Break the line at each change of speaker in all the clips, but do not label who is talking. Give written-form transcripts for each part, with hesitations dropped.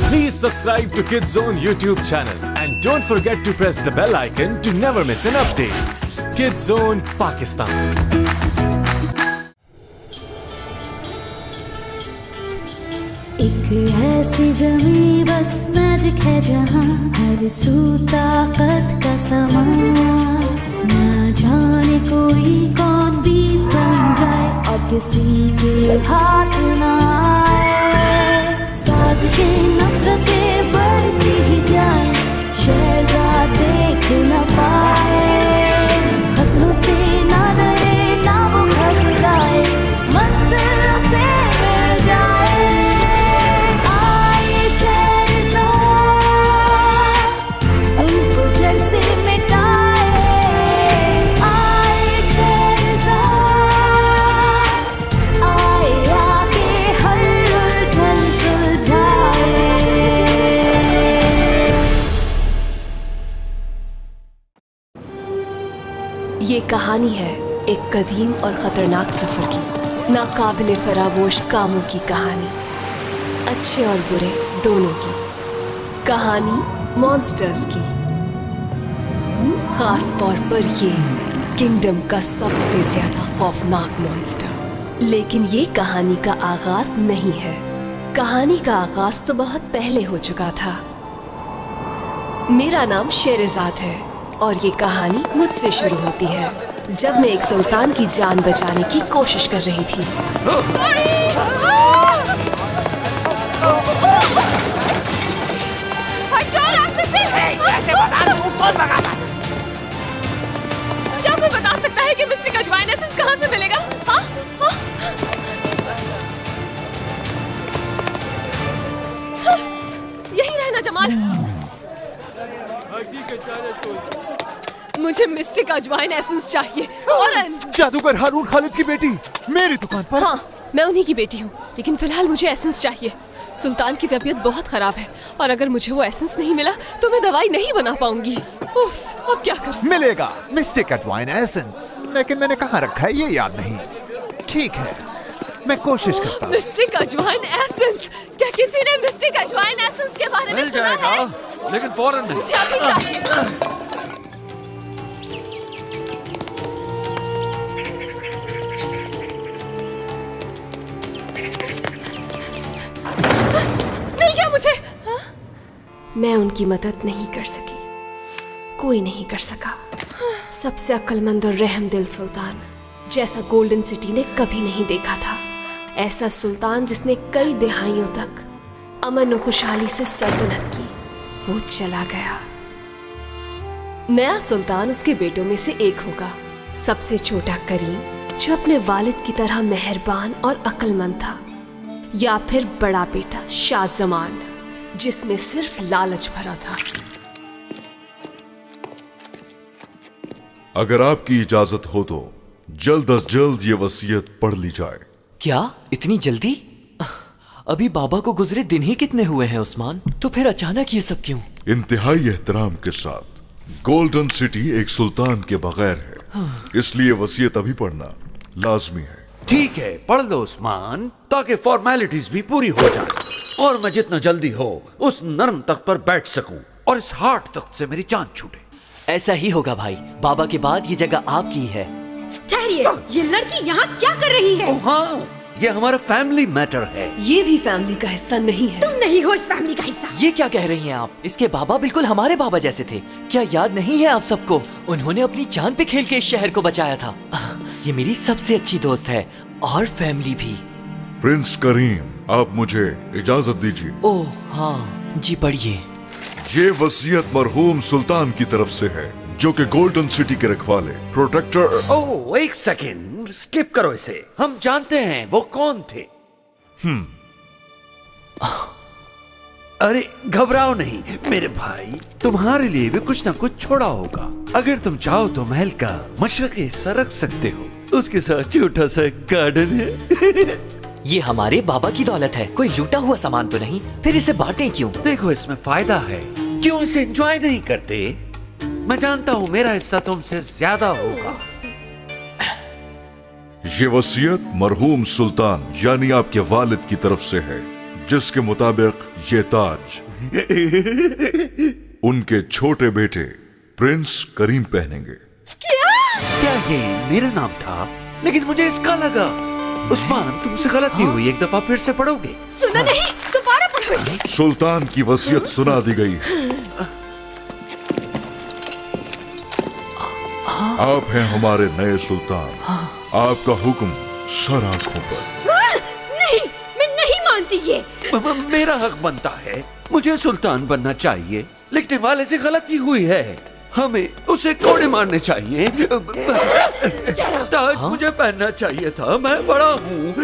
Please subscribe to Kids Zone YouTube channel and don't forget to press the bell icon to never miss an update. Kids Zone Pakistan.
एक ऐसी जमीं बस magic है जहाँ हर सू ताकत का समा, ना जाने कोई कौन बीज बन जाए और किसी के हाथ ना आए। साजिशें नफरतें बढ़ती ही जाए, शहजाद देख न पाए। खतरों से ना डरे ना वो घबराए, मंजिलों से मिल जाए। आए शहजाद जुल्फ जड़ से मिटाए, आए शहजाद आए आके हर उलझन सुलझाए।
ये कहानी है एक कदीम और खतरनाक सफर की, नाकाबिले फरामोश कामों की कहानी, अच्छे और बुरे दोनों की कहानी, मॉन्स्टर्स की। खास तौर पर ये किंगडम का सबसे ज्यादा खौफनाक मॉन्स्टर। लेकिन ये कहानी का आगाज नहीं है, कहानी का आगाज तो बहुत पहले हो चुका था। मेरा नाम शेरजाद है और ये कहानी मुझसे शुरू होती है जब मैं एक सुल्तान की जान बचाने की कोशिश कर रही थी। क्या कोई बता सकता है कि मिस्टिक अजवाइन एसेंस कहाँ से मिलेगा? हाँ? हाँ? हाँ? यही रहना जमाल। मुझे मिस्टिक अजवाइन एसेंस चाहिए फौरन।
जादूगर हारून खालिद की बेटी मेरी दुकान पर।
हाँ, मैं उन्हीं की बेटी हूँ, लेकिन फिलहाल मुझे एसेंस चाहिए। सुल्तान की तबीयत बहुत खराब है और अगर मुझे वो एसेंस नहीं मिला तो मैं दवाई नहीं बना पाऊंगी। उफ, अब क्या करूं?
मिलेगा मिस्टिक अजवाइन एसेंस, लेकिन मैंने कहाँ रखा है ये याद नहीं। ठीक है, मैं कोशिश करता हूँ।
मिस्टिक अजवाइन एसेंस? क्या किसी ने मिस्टिक अजवाइन एसेंस के बारे में सुना है?
लेकिन फौरन नहीं।
मुझे अभी चाहिए। मिल गया मुझे। हाँ? मैं उनकी मदद नहीं कर सकी, कोई नहीं कर सका। सबसे अक्लमंद और रहमदिल सुल्तान जैसा गोल्डन सिटी ने कभी नहीं देखा था। ऐसा सुल्तान जिसने कई दिहाइयों तक अमन और खुशहाली से सल्तनत की, वो चला गया। नया सुल्तान उसके बेटों में से एक होगा, सबसे छोटा करीम जो अपने वालिद की तरह मेहरबान और अक्लमंद था, या फिर बड़ा बेटा शाहजमान जिसमें सिर्फ लालच भरा था।
अगर आपकी इजाजत हो तो जल्द अज जल्द ये वसीयत पढ़ ली जाए।
क्या इतनी जल्दी? अभी बाबा को गुजरे दिन ही कितने हुए हैं उस्मान, तो फिर अचानक ये सब क्यों?
इंतहाई एहतराम के साथ, गोल्डन सिटी एक सुल्तान के बगैर है, इसलिए वसीयत अभी पढ़ना लाजमी है।
ठीक है, पढ़ लो उस्मान, ताकि फॉर्मेलिटीज भी पूरी हो जाए और मैं जितना जल्दी हो उस नर्म तख्त पर बैठ सकूं और इस हार्ड तख्त से मेरी जान छूटे।
ऐसा ही होगा भाई, बाबा के बाद ये जगह आपकी है।
ठहरिए, ये लड़की यहाँ क्या कर रही है?
ओह हाँ, ये हमारा फैमिली मैटर है।
ये भी फैमिली का हिस्सा नहीं है।
तुम नहीं हो इस फैमिली का हिस्सा।
ये क्या कह रही हैं आप? इसके बाबा बिल्कुल हमारे बाबा जैसे थे। क्या याद नहीं है आप सबको? उन्होंने अपनी जान पे खेल के इस शहर को बचाया था। ये मेरी सबसे अच्छी दोस्त है और फैमिली भी।
प्रिंस करीम, आप मुझे इजाजत दीजिए।
ओह हाँ जी, पढ़िए।
ये वसीयत मरहूम सुल्तान की तरफ से है, जो कि गोल्डन सिटी के रखवाले प्रोटेक्टर।
ओह एक सेकेंड, स्किप करो इसे, हम जानते हैं वो कौन थे। अरे घबराओ नहीं मेरे भाई, तुम्हारे लिए भी कुछ ना कुछ छोड़ा होगा। अगर तुम चाहो तो महल का मशरकी हिस्सा रख सकते हो, उसके साथ छोटा सा गार्डन है।
ये हमारे बाबा की दौलत है, कोई लूटा हुआ सामान तो नहीं। फिर इसे बांटें क्यों?
देखो इसमें फायदा है, क्यों इसे एंजॉय नहीं करते? मैं जानता हूँ मेरा हिस्सा तुमसे ज्यादा होगा।
ये वसीयत मरहूम सुल्तान यानी आपके वालिद की तरफ से है, जिसके मुताबिक ये ताज उनके छोटे बेटे प्रिंस करीम पहनेंगे।
क्या ये मेरा नाम था? लेकिन मुझे इसका लगा। उस्मान, तुमसे गलती हुई, एक दफा फिर से पढ़ोगे?
सुना नहीं, दोबारा पढ़ो इसे।
सुल्तान की वसीयत सुना दी गई है। आप हैं हमारे नए सुल्तान, आपका हुक्म सर आंखों पर।
नहीं, मैं नहीं मानती ये।
मेरा हक बनता है, मुझे सुल्तान बनना चाहिए। लिखने वाले से गलती हुई है, हमें उसे कोड़े मारने चाहिए। ताज मुझे पहनना चाहिए था, मैं बड़ा हूँ।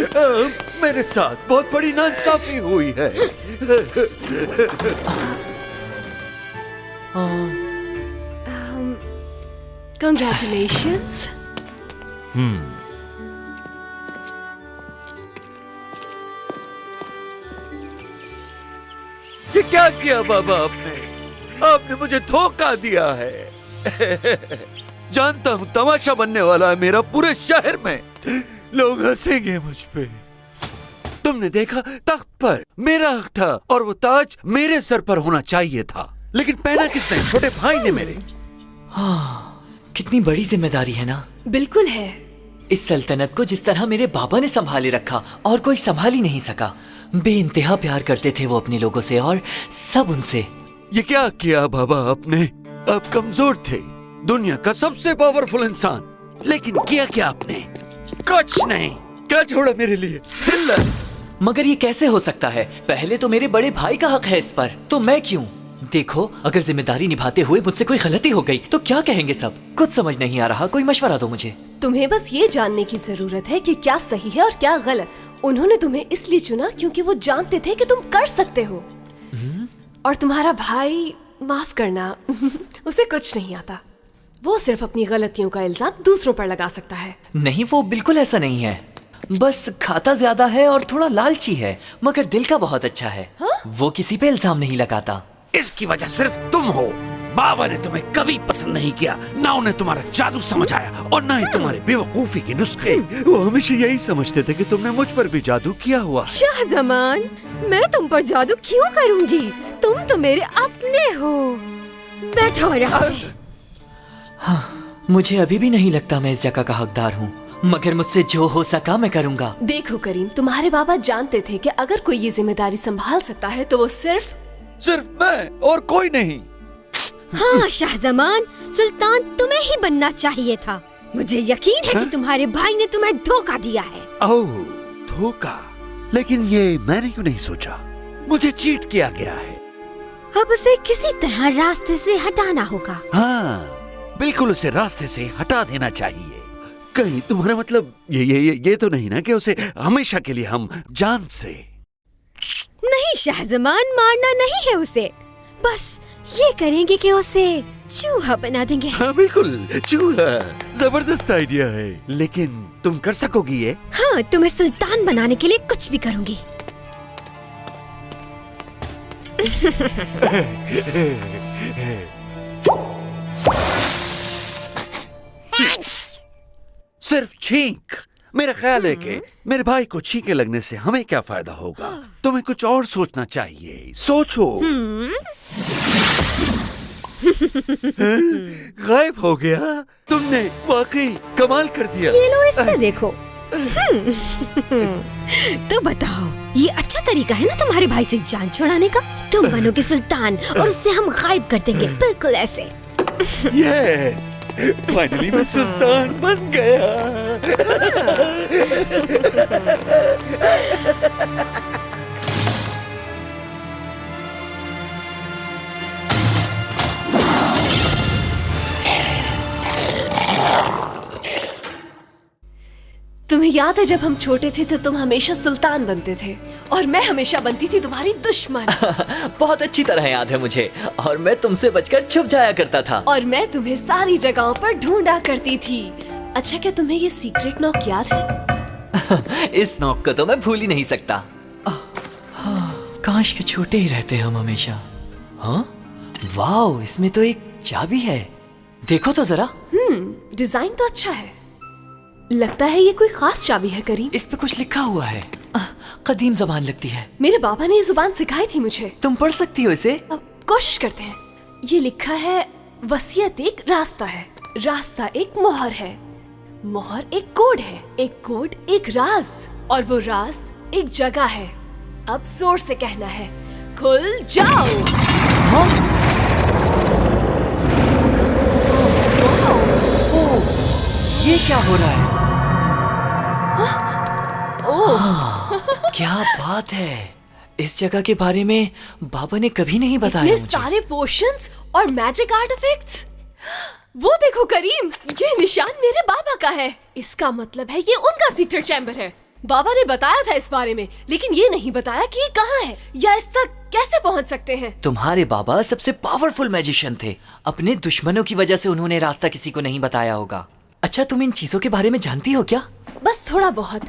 मेरे साथ बहुत बड़ी नाइंसाफी हुई है।
Congratulations.
ये क्या किया बाबा आपने? आपने मुझे धोखा दिया है। जानता हूँ तमाशा बनने वाला है मेरा पूरे शहर में। लोग हंसेंगे मुझ पे। तुमने देखा, तख्त पर मेरा हक था और वो ताज मेरे सर पर होना चाहिए था, लेकिन पहना किसने? छोटे भाई ने मेरे।
कितनी बड़ी जिम्मेदारी है ना।
बिल्कुल है।
इस सल्तनत को जिस तरह मेरे बाबा ने संभाले रखा और कोई संभाल ही नहीं सका। बेइंतहा प्यार करते थे वो अपने लोगों से और सब उनसे।
ये क्या किया बाबा आपने? आप कमजोर थे, दुनिया का सबसे पावरफुल इंसान, लेकिन किया क्या आपने? कुछ नहीं। क्या छोड़ा मेरे लिए? जिल्लत।
मगर ये कैसे हो सकता है? पहले तो मेरे बड़े भाई का हक है इस पर, तो मैं क्यों? देखो, अगर जिम्मेदारी निभाते हुए मुझसे कोई गलती हो गई तो क्या कहेंगे सब? कुछ समझ नहीं आ रहा, कोई मशवरा दो मुझे।
तुम्हें बस ये जानने की जरूरत है कि क्या सही है और क्या गलत। उन्होंने तुम्हें इसलिए चुना क्योंकि वो जानते थे कि तुम कर सकते हो। और तुम्हारा भाई, माफ करना, उसे कुछ नहीं आता। वो सिर्फ अपनी गलतियों का इल्जाम दूसरों पर लगा सकता है।
नहीं, वो बिल्कुल ऐसा नहीं है। बस खाता ज्यादा है और थोड़ा लालची है, मगर दिल का बहुत अच्छा है। वो किसी पे इल्जाम नहीं लगाता।
इसकी वजह सिर्फ तुम हो। बाबा ने तुम्हें कभी पसंद नहीं किया, ना उन्हें तुम्हारा जादू समझ आया और ना ही तुम्हारे बेवकूफी के नुस्खे। वो हमेशा यही समझते थे कि तुमने मुझ पर भी जादू किया हुआ है।
शाहजमान, मैं तुम पर जादू क्यों करूंगी? तुम तो मेरे अपने हो। बैठो आराम से।
मुझे अभी भी नहीं लगता मैं इस जगह का हकदार हूँ, मगर मुझसे जो हो सका मैं करूँगा।
देखो करीम, तुम्हारे बाबा जानते थे कि अगर कोई ये जिम्मेदारी संभाल सकता है तो वो सिर्फ
मैं और कोई नहीं।
हाँ शाहजमान, सुल्तान तुम्हें ही बनना चाहिए था। मुझे यकीन है कि तुम्हारे भाई ने तुम्हें धोखा दिया है।
ओह, धोखा? लेकिन ये मैंने क्यों नहीं सोचा? मुझे चीट किया गया है।
अब उसे किसी तरह रास्ते से हटाना होगा।
हाँ, बिल्कुल उसे रास्ते से हटा देना चाहिए। कहीं तुम्हारा मतलब ये तो नहीं ना कि उसे हमेशा के लिए हम जान से?
नहीं शाहजमान, मारना नहीं है उसे। बस ये करेंगे कि उसे चूहा बना देंगे।
हाँ बिल्कुल, चूहा। जबरदस्त आइडिया है, लेकिन तुम कर सकोगी ये?
हाँ, तुम्हें सुल्तान बनाने के लिए कुछ भी करूंगी।
सिर्फ छींक। मेरा ख्याल है कि मेरे भाई को छींके लगने से हमें क्या फायदा होगा। तुम्हें कुछ और सोचना चाहिए। सोचो। गायब हो गया। तुमने वाकई कमाल कर दिया।
ये लो, इससे देखो। तो बताओ, ये अच्छा तरीका है ना तुम्हारे भाई से जान छुड़ाने का? तुम बनोगे सुल्तान और उससे हम गायब कर देंगे, बिल्कुल ऐसे।
फाइनली मैं सुल्तान बन गया।
तुम्हें याद है जब हम छोटे थे तो तुम हमेशा सुल्तान बनते थे और मैं हमेशा बनती थी तुम्हारी दुश्मन।
बहुत अच्छी तरह याद है मुझे। और मैं तुमसे बचकर छुप जाया करता था।
और मैं तुम्हें सारी जगहों पर ढूंढा करती थी। अच्छा, क्या तुम्हें ये सीक्रेट नॉक याद है?
इस नॉक को तो मैं भूल ही नहीं सकता। काश के छोटे ही रहते हम हमेशा। हाँ, वाओ, इसमें तो एक चाबी है। देखो तो जरा।
डिजाइन तो अच्छा है। लगता है ये कोई खास चाबी है करीम।
इस पे कुछ लिखा हुआ है। कदीम जबान लगती है।
मेरे बाबा ने ये जुबान सिखाई थी मुझे।
तुम पढ़ सकती हो इसे?
अब कोशिश करते हैं। ये लिखा है, वसीयत एक रास्ता है, रास्ता एक मोहर है, मोहर एक कोड है, एक कोड एक राज, और वो राज एक जगह है। अब जोर से कहना है, खुल जाओ।
ये क्या हो रहा है? क्या बात है। इस जगह के बारे में बाबा ने कभी नहीं बताया
ये
मुझे।
सारे पोशंस और मैजिक आर्टिफैक्ट्स। वो देखो करीम, ये निशान मेरे बाबा का है। इसका मतलब है ये उनका सीक्रेट चैम्बर है। बाबा ने बताया था इस बारे में, लेकिन ये नहीं बताया कि ये कहाँ है या इस तक कैसे पहुँच सकते हैं।
तुम्हारे बाबा सबसे पावरफुल मैजिशियन थे। अपने दुश्मनों की वजह से उन्होंने रास्ता किसी को नहीं बताया होगा। अच्छा, तुम इन चीजों के बारे में जानती हो क्या?
बस थोड़ा बहुत,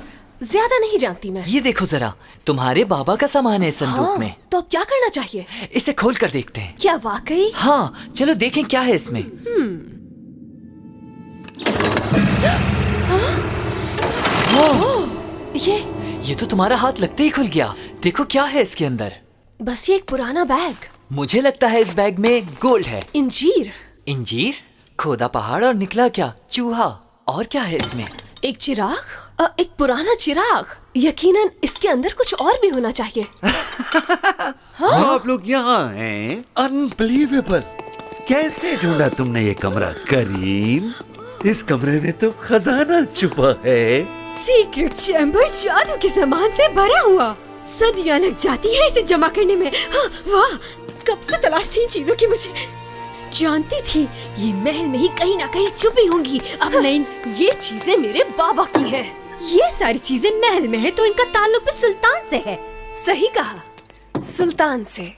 ज्यादा नहीं जानती मैं।
ये देखो जरा, तुम्हारे बाबा का सामान है इस संदूक
हाँ,
में।
तो अब क्या करना चाहिए?
इसे खोल कर देखते हैं।
क्या वाकई?
हाँ, चलो देखें क्या है इसमें। ये तो तुम्हारा हाथ लगते ही खुल गया। देखो क्या है इसके अंदर।
बस ये एक पुराना बैग।
मुझे लगता है इस बैग में गोल्ड है।
इंजीर।
इंजीर? खोदा पहाड़ और निकला क्या? चूहा। और क्या है इसमें?
एक चिराग, एक पुराना चिराग। यकीनन इसके अंदर कुछ और भी होना चाहिए।
आप लोग यहाँ हैं? अनबिलीवेबल। कैसे ढूंढा तुमने ये कमरा करीम? इस कमरे में तो खजाना छुपा है।
सीक्रेट चैम्बर जादू के सामान से भरा हुआ। सदियां लग जाती है इसे जमा करने में। हाँ, वाह, कब से तलाश थी इन चीजों की मुझे। जानती थी ये महल में ही कहीं ना कहीं छुपी होंगी। अब नहीं,
ये चीजें मेरे बाबा की हैं।
ये सारी चीजें महल में है तो इनका ताल्लुक भी सुल्तान से है।
सही कहा, सुल्तान से।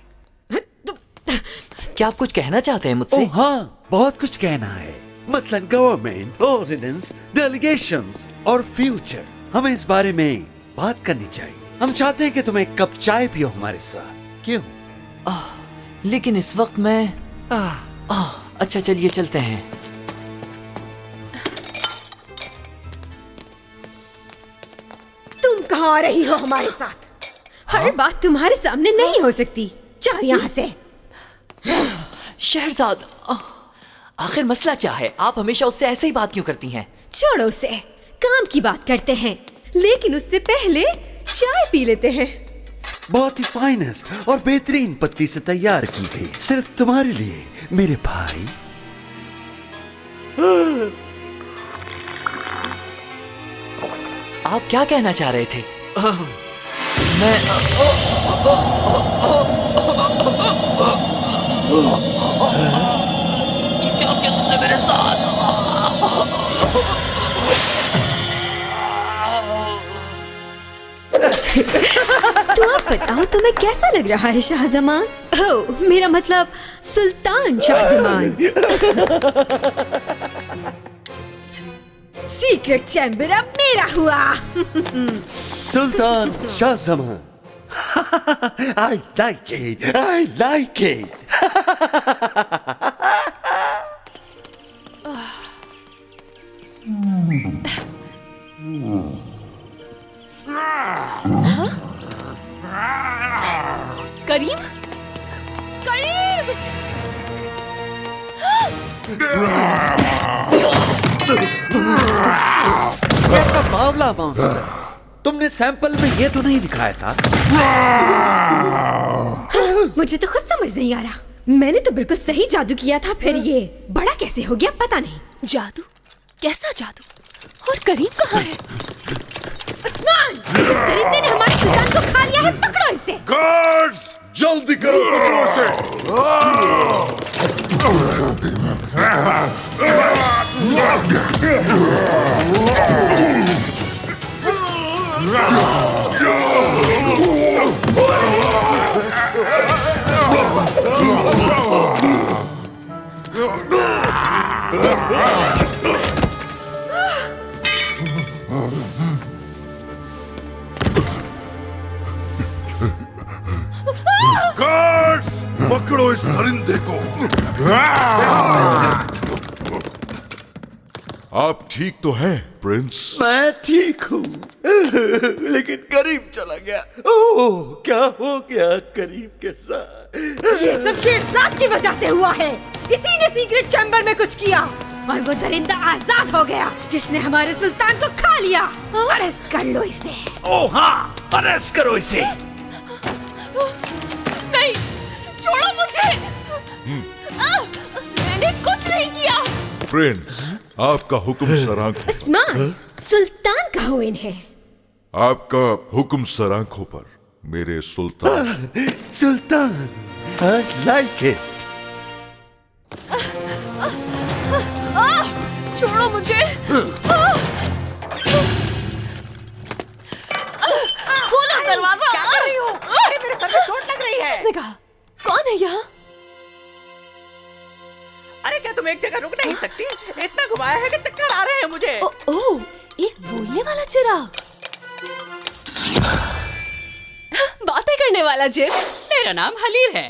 क्या आप कुछ कहना चाहते हैं मुझसे?
ओह हाँ, बहुत कुछ कहना है। मसलन गवर्नमेंट, ऑर्डिनेंस, डेलीगेशंस और फ्यूचर। हमें इस बारे में बात करनी चाहिए। हम चाहते हैं कि तुम एक कप चाय पियो हमारे साथ। क्यों?
लेकिन इस वक्त मैं अच्छा, चलिए चलते हैं।
तुम कहाँ आ रही हो हमारे साथ? हर बात तुम्हारे सामने नहीं हो सकती। जाओ यहाँ से।
शहरजाद, आखिर मसला क्या है? आप हमेशा उससे ऐसे ही बात क्यों करती हैं?
छोड़ो उसे, काम की बात करते हैं। लेकिन उससे पहले चाय पी लेते हैं।
बहुत ही फाइनेस्ट और बेहतरीन पत्ती से तैयार की गई, सिर्फ तुम्हारे लिए मेरे भाई।
आप क्या कहना चाह रहे थे? क्या किया तुमने मेरे साथ?
तो आप बताओ तुम्हें कैसा लग रहा है शाहजमान? ओह, मेरा मतलब सुल्तान शाहजमान। सीक्रेट चैम्बर अब मेरा हुआ।
सुल्तान Shahzaman. I like it. I like it.
करीम, करीम!
कैसा बावला मॉन्स्टर! तुमने सैंपल में ये तो नहीं दिखाया था।
मुझे तो खुद समझ नहीं आ रहा। मैंने तो बिल्कुल सही जादू किया था, फिर ये बड़ा कैसे हो गया पता नहीं।
जादू? कैसा जादू? और करीम कहाँ है?
उस्मान, इस दरिंदे ने हमारे सुल्तान को खा लिया है। पकड़ो इसे।
गार्ड्स, जल्दी करो, पकड़ो इसे। गार्ड्स, पकड़ो इस दरिंदे को। आप ठीक तो हैं प्रिंस?
मैं ठीक हूँ लेकिन करीम चला गया। ओह, क्या हो गया करीम के साथ?
ये सब शेरजाद की वजह से हुआ है। इसी ने सीक्रेट चैम्बर में कुछ किया और वो दरिंदा आजाद हो गया जिसने हमारे सुल्तान को खा लिया। अरेस्ट कर लो इसे।
ओह हाँ, अरेस्ट करो इसे।
नहीं, छोड़ो मुझे। मैंने कुछ नहीं किया।
प्रिंस, आपका हुक्म सर आंखों पर।
उस्मान, सुल्तान का हुइन है।
आपका हुक्म सर आंखों पर, मेरे सुल्तान।
सुल्तान, I like it.
छोड़ो मुझे। खोलो दरवाजा।
क्या कर रही हो? अरे मेरे सर में चोट लग रही है।
किसने कहा? कौन है यहाँ?
अरे क्या तुम एक जगह रुक नहीं सकती? इतना घुमाया है कि चक्कर आ रहे हैं मुझे।
ओह, एक बोलने वाला चिराग। बातें करने वाला जिन।
मेरा नाम हलील है।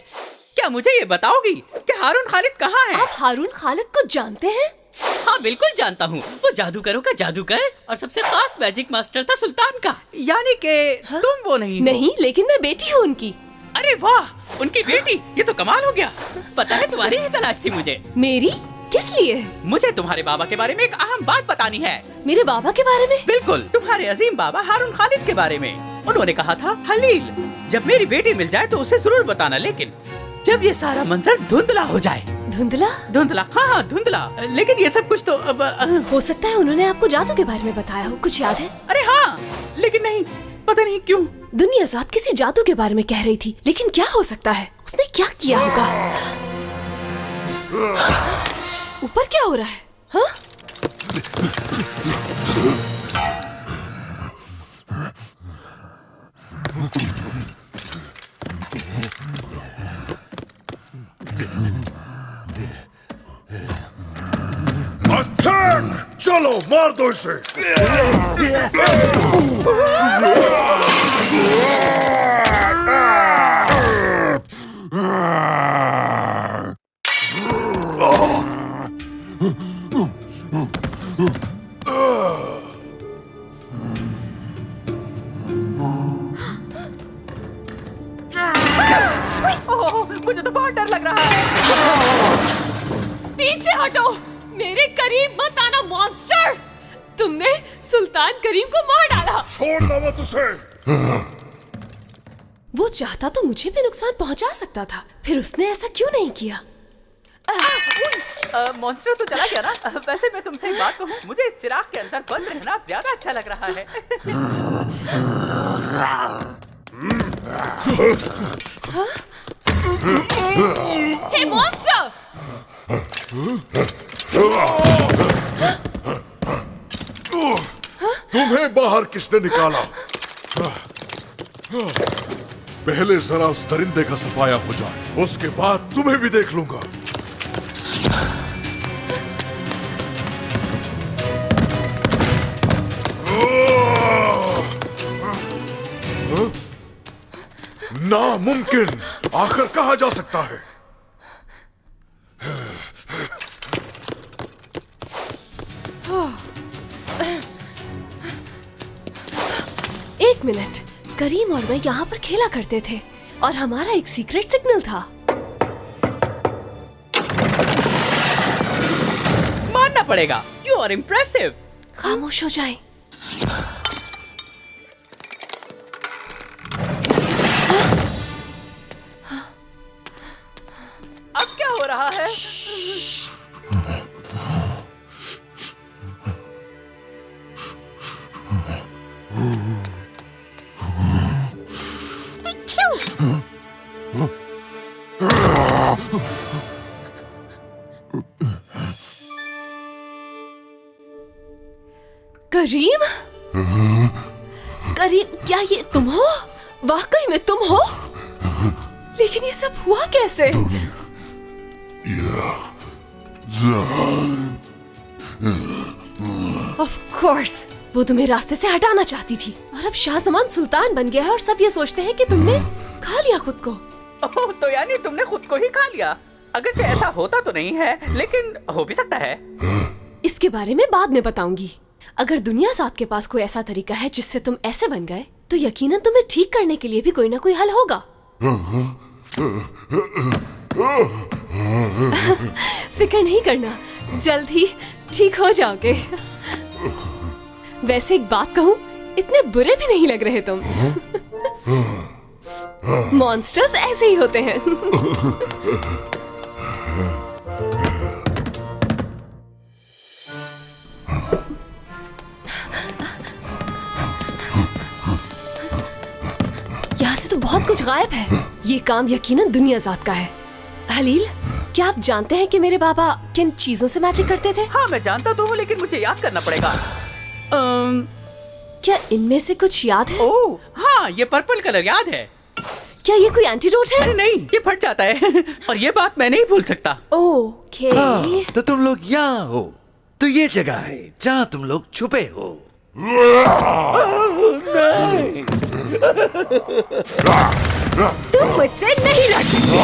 क्या मुझे ये बताओगी कि हारून खालिद कहाँ है?
आप हारून खालिद को जानते हैं?
हाँ बिल्कुल जानता हूँ। वो जादूगरों का जादूगर और सबसे खास मैजिक मास्टर था सुल्तान का। यानी कि तुम वो नहीं हो।
नहीं, लेकिन मैं बेटी हूँ उनकी।
अरे वाह, उनकी बेटी, ये तो कमाल हो गया। पता है तुम्हारी ही तलाश थी मुझे।
मेरी? किस लिए?
मुझे तुम्हारे बाबा के बारे में एक अहम बात बतानी है।
मेरे बाबा के बारे में?
बिल्कुल, तुम्हारे अजीम बाबा हारून खालिद के बारे में। उन्होंने कहा था, हलील, जब मेरी बेटी मिल जाए तो उसे जरूर बताना, लेकिन जब ये सारा मंजर धुंधला हो जाए।
धुंधला?
धुंधला, हाँ धुंधला। लेकिन ये सब कुछ तो अब
हो सकता है उन्होंने आपको जादू के बारे में बताया हो। कुछ याद है?
अरे हाँ, लेकिन नहीं, पता नहीं क्यों।
दुनिया ज़ात किसी जादू के बारे में कह रही थी, लेकिन क्या हो सकता है? उसने क्या किया होगा? ऊपर क्या हो रहा है? हाँ?
अटैक! चलो मार दो इसे।
ओह, मुझे तो बहुत डर लग रहा है।
पीछे हटो, मेरे करीब मत आना मॉन्स्टर। तुमने सुल्तान करीम को मार डाला।
छोड़ना मत उसे।
वो चाहता तो मुझे भी नुकसान पहुंचा सकता था, फिर उसने ऐसा क्यों नहीं किया?
मॉन्स्टर तो चला गया ना। वैसे मैं तुमसे एक बात कहूँ, मुझे इस चिराग के अंदर बंद रहना ज्यादा अच्छा लग रहा है।
हे मॉन्स्टर!
तुम्हें बाहर किसने निकाला? पहले जरा उस दरिंदे का सफाया हो जाए, उसके बाद तुम्हें भी देख लूंगा। नामुमकिन, आखिर कहा जा सकता है?
एक मिनट, करीम और मैं यहाँ पर खेला करते थे और हमारा एक सीक्रेट सिग्नल था।
मानना पड़ेगा, यू आर इम्प्रेसिव।
खामोश हो जाएं।
अब क्या हो रहा है?
करीम? करीम, क्या ये तुम हो? वाकई में तुम हो? लेकिन ये सब हुआ कैसे? Of course, वो तुम्हें रास्ते से हटाना चाहती थी और अब शाहजमान सुल्तान बन गया है और सब ये सोचते हैं कि तुमने खा लिया खुद को।
ओह, तो यानी तुमने खुद को ही खा लिया। अगर ऐसा होता तो नहीं है, लेकिन हो भी सकता है।
इसके बारे में बाद में बताऊंगी। अगर दुनिया साथ के पास कोई ऐसा तरीका है जिससे तुम ऐसे बन गए, तो यकीनन तुम्हें ठीक करने के लिए भी कोई ना कोई हल होगा। फिक्र नहीं करना, जल्द ही ठीक हो जाओगे। वैसे एक बात कहूं, इतने बुरे भी नहीं लग रहे तुम। मॉन्स्टर्स ऐसे ही होते हैं। यहाँ से तो बहुत कुछ गायब है। ये काम यकीनन दुनिया ज़ात का है। हलील, क्या आप जानते हैं कि मेरे बाबा किन चीजों से मैजिक करते थे?
हाँ, मैं जानता तो हूँ, लेकिन मुझे याद करना पड़ेगा।
क्या इनमें से कुछ याद है?
ओह हाँ, ये पर्पल कलर याद है।
क्या ये कोई एंटीडोट है?
अरे नहीं, ये फट जाता है। और ये बात मैं नहीं भूल सकता।
ओके।
तो तुम लोग यहाँ हो, तो ये जगह है जहाँ तुम लोग छुपे हो।
तुम मुझसे नहीं लड़ सकते।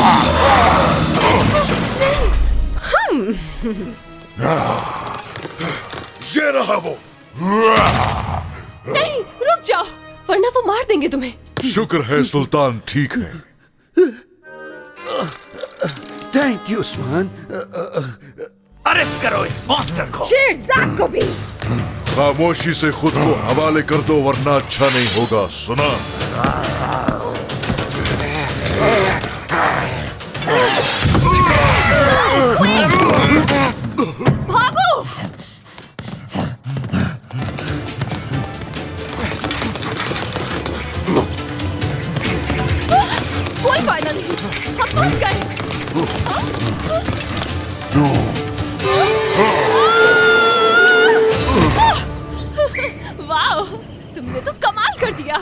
ये रहा वो।
नहीं, रुक जाओ, वरना वो मार देंगे तुम्हें।
शुक्र है सुल्तान ठीक है।
Thank you Usman. अरेस्ट करो इस मॉन्स्टर को।
शेरजाद को भी।
खामोशी से खुद को हवाले कर दो, वरना अच्छा नहीं होगा। सुना?
भागो! कोई फायदा नहीं, हम फंस गए। वाह, तुमने तो कमाल कर दिया।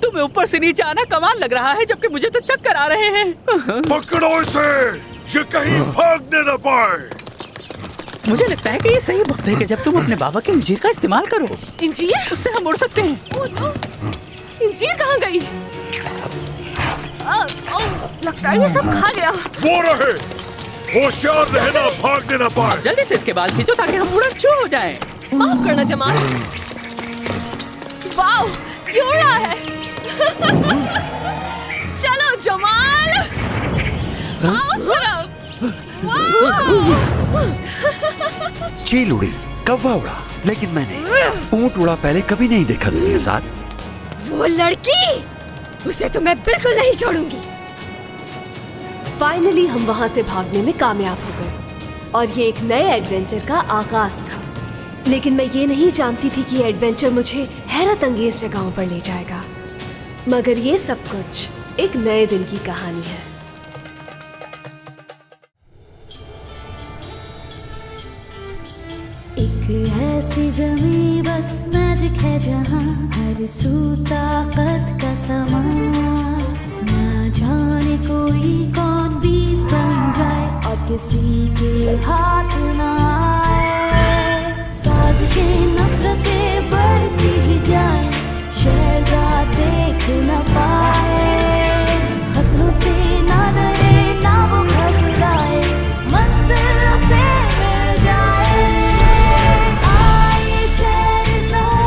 तुम्हें ऊपर से नीचे आना कमाल लग रहा है, जबकि मुझे तो चक्कर आ रहे हैं।
पकड़ो इसे, ये कहीं भागने न पाए।
मुझे लगता है कि ये सही वक्त है कि जब तुम अपने बाबा के इंजीर का इस्तेमाल करो।
इंजीर?
उससे हम उड़ सकते हैं।
ओह नो, इंजीर कहाँ गई? लगता है ये सब खा गया।
वो रहे, होशियार रहना, भागने न पाए।
जल्दी से इसके बाल खींचो ताकि हम उड़न छू हो जाएं।
माफ करना जमाल। वाओ, ये उड़ रहा है। चलो जमाल, आओ तरफ।
चील उड़ी, कौवा उड़ा, लेकिन मैंने ऊंट उड़ा पहले कभी नहीं देखा दुनिया साथ।
वो लड़की, उसे तो मैं बिल्कुल नहीं छोड़ूंगी।
फाइनली हम वहां से भागने में कामयाब हो गए और ये एक नए एडवेंचर का आगाज था। लेकिन मैं ये नहीं जानती थी कि ये एडवेंचर मुझे हैरत अंगेज जगहों पर ले जाएगा। मगर ये सब कुछ एक नए दिन की कहानी है।
एक ऐसी जमीन बस मैजिक है जहाँ हर सू ताकत का समा। ना जाने कोई कौन बीज बन जाए और किसी के हाथ ना आए। साजिशें नफरतें बढ़ती ही जाए, शहजाद देख न पाए। खतरों से ना डरे ना वो घबराए, मंजिल से मिल जाए। आए शहजाद,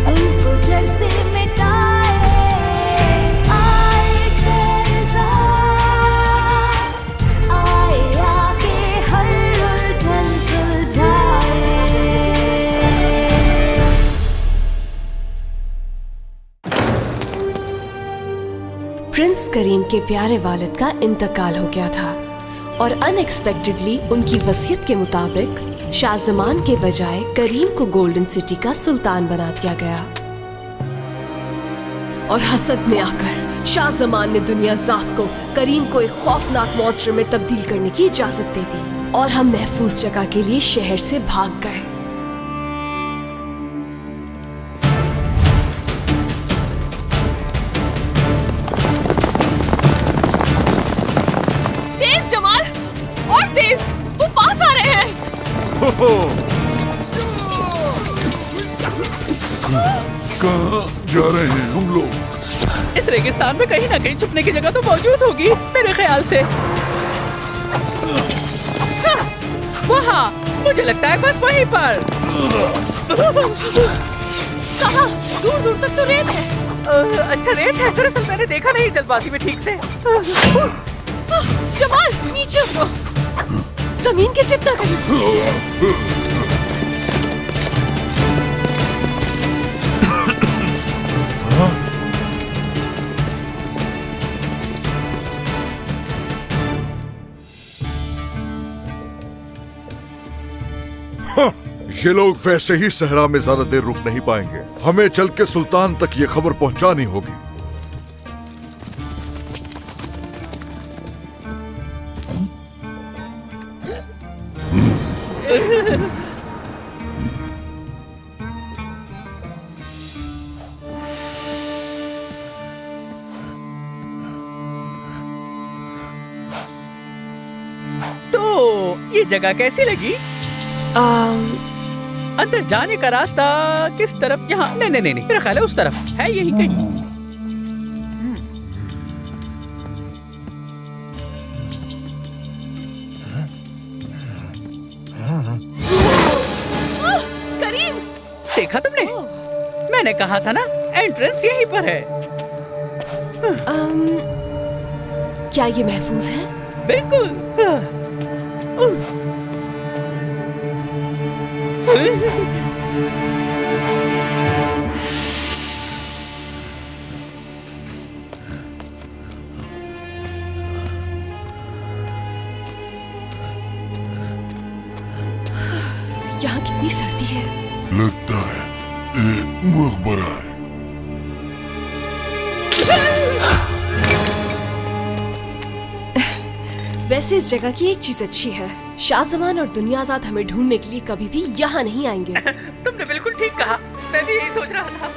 सुन को जड़ से मिटाए। आए शहजाद, आए आके हर उलझन सुलझाए।
प्रिंस करीम के प्यारे वालिद का इंतकाल हो गया था और अनएक्सपेक्टेडली उनकी वसीयत के मुताबिक शाहजमान के बजाय करीम को गोल्डन सिटी का सुल्तान बना दिया गया। और हसद में आकर शाहजमान ने दुनिया ज़ात को करीम को एक खौफनाक मॉन्स्टर में तब्दील करने की इजाजत दे दी और हम महफूज जगह के लिए शहर से भाग गए। तेज जमाल, और तेज, वो पास आ रहे हैं।
कहाँ जा रहे हैं हम लोग?
इस रेगिस्तान में कहीं ना कहीं छुपने की जगह तो मौजूद होगी मेरे ख्याल से। वहाँ, मुझे लगता है बस वहीं पर।
कहाँ? दूर दूर तक तो रेत है।
अच्छा रेत है, दरअसल मैंने देखा नहीं जल्दबाजी में ठीक से।
जमाल नीचे उतरो, जमीन के जितना करीब हो सके।
ये लोग वैसे ही सहरा में ज्यादा देर रुक नहीं पाएंगे। हमें चल के सुल्तान तक ये खबर पहुंचानी होगी।
तो ये जगह कैसी लगी? अंदर जाने का रास्ता किस तरफ? यहाँ नहीं नहीं नहीं, मेरा ख्याल है उस तरफ है, यही कहीं।
करीम,
देखा तुमने? मैंने कहा था ना, एंट्रेंस यहीं पर है।
क्या ये महफूज है?
बिल्कुल।
यहाँ कितनी सर्दी है।
लगता है ये मकबरा है।
वैसे इस जगह की एक चीज अच्छी है, शाहजमान और दुनियाजाद हमें ढूंढने के लिए कभी भी यहाँ नहीं आएंगे।
तुमने बिल्कुल ठीक कहा, मैं भी यही सोच रहा था।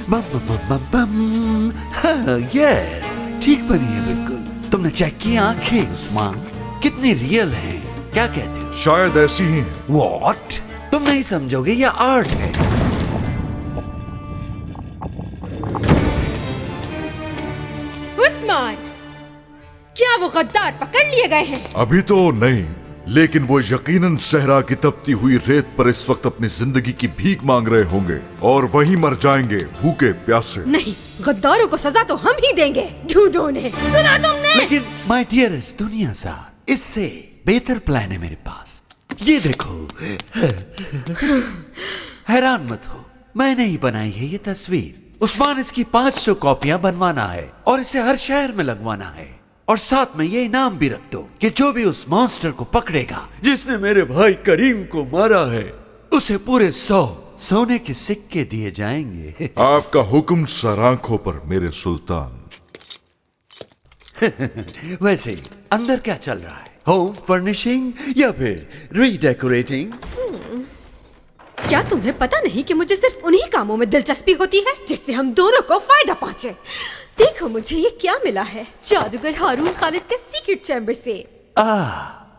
बम बम बम बम बम। हाँ, यस, ठीक बनी है बिल्कुल। तुमने चेक की आंखें उस्मान, कितनी रियल हैं? क्या कहते हो?
शायद ऐसी ही है।
व्हाट? तुम नहीं समझोगे, ये आर्ट है।
उस्मान, क्या वो गद्दार पकड़ लिए गए हैं?
अभी तो नहीं, लेकिन वो यकीनन सहरा की तपती हुई रेत पर इस वक्त अपनी जिंदगी की भीख मांग रहे होंगे और वहीं मर जाएंगे भूखे प्यासे।
नहीं, गद्दारों को सजा तो हम ही देंगे। ढूंढो उन्हें। सुना तुमने?
लेकिन माय डियरेस्ट दुनियाज़ाद, इससे बेहतर प्लान है मेरे पास। ये देखो। हैरान मत हो, मैंने ही बनाई है ये तस्वीर। उस्मान, इसकी 500 कॉपियां बनवाना है और इसे हर शहर में लगवाना है। और साथ में ये इनाम भी रख दो कि जो भी उस मॉन्स्टर को पकड़ेगा जिसने मेरे भाई करीम को मारा है, उसे पूरे 100 सोने के सिक्के दिए जाएंगे।
आपका हुक्म सर आंखों पर मेरे सुल्तान।
वैसे अंदर क्या चल रहा है? होम फर्निशिंग या फिर रीडेकोरेटिंग?
क्या तुम्हें पता नहीं कि मुझे सिर्फ उन्हीं कामों में दिलचस्पी होती है जिससे हम दोनों को फायदा पहुंचे। देखो मुझे ये क्या मिला है, जादूगर हारून खालिद के सीक्रेट चैम्बर से।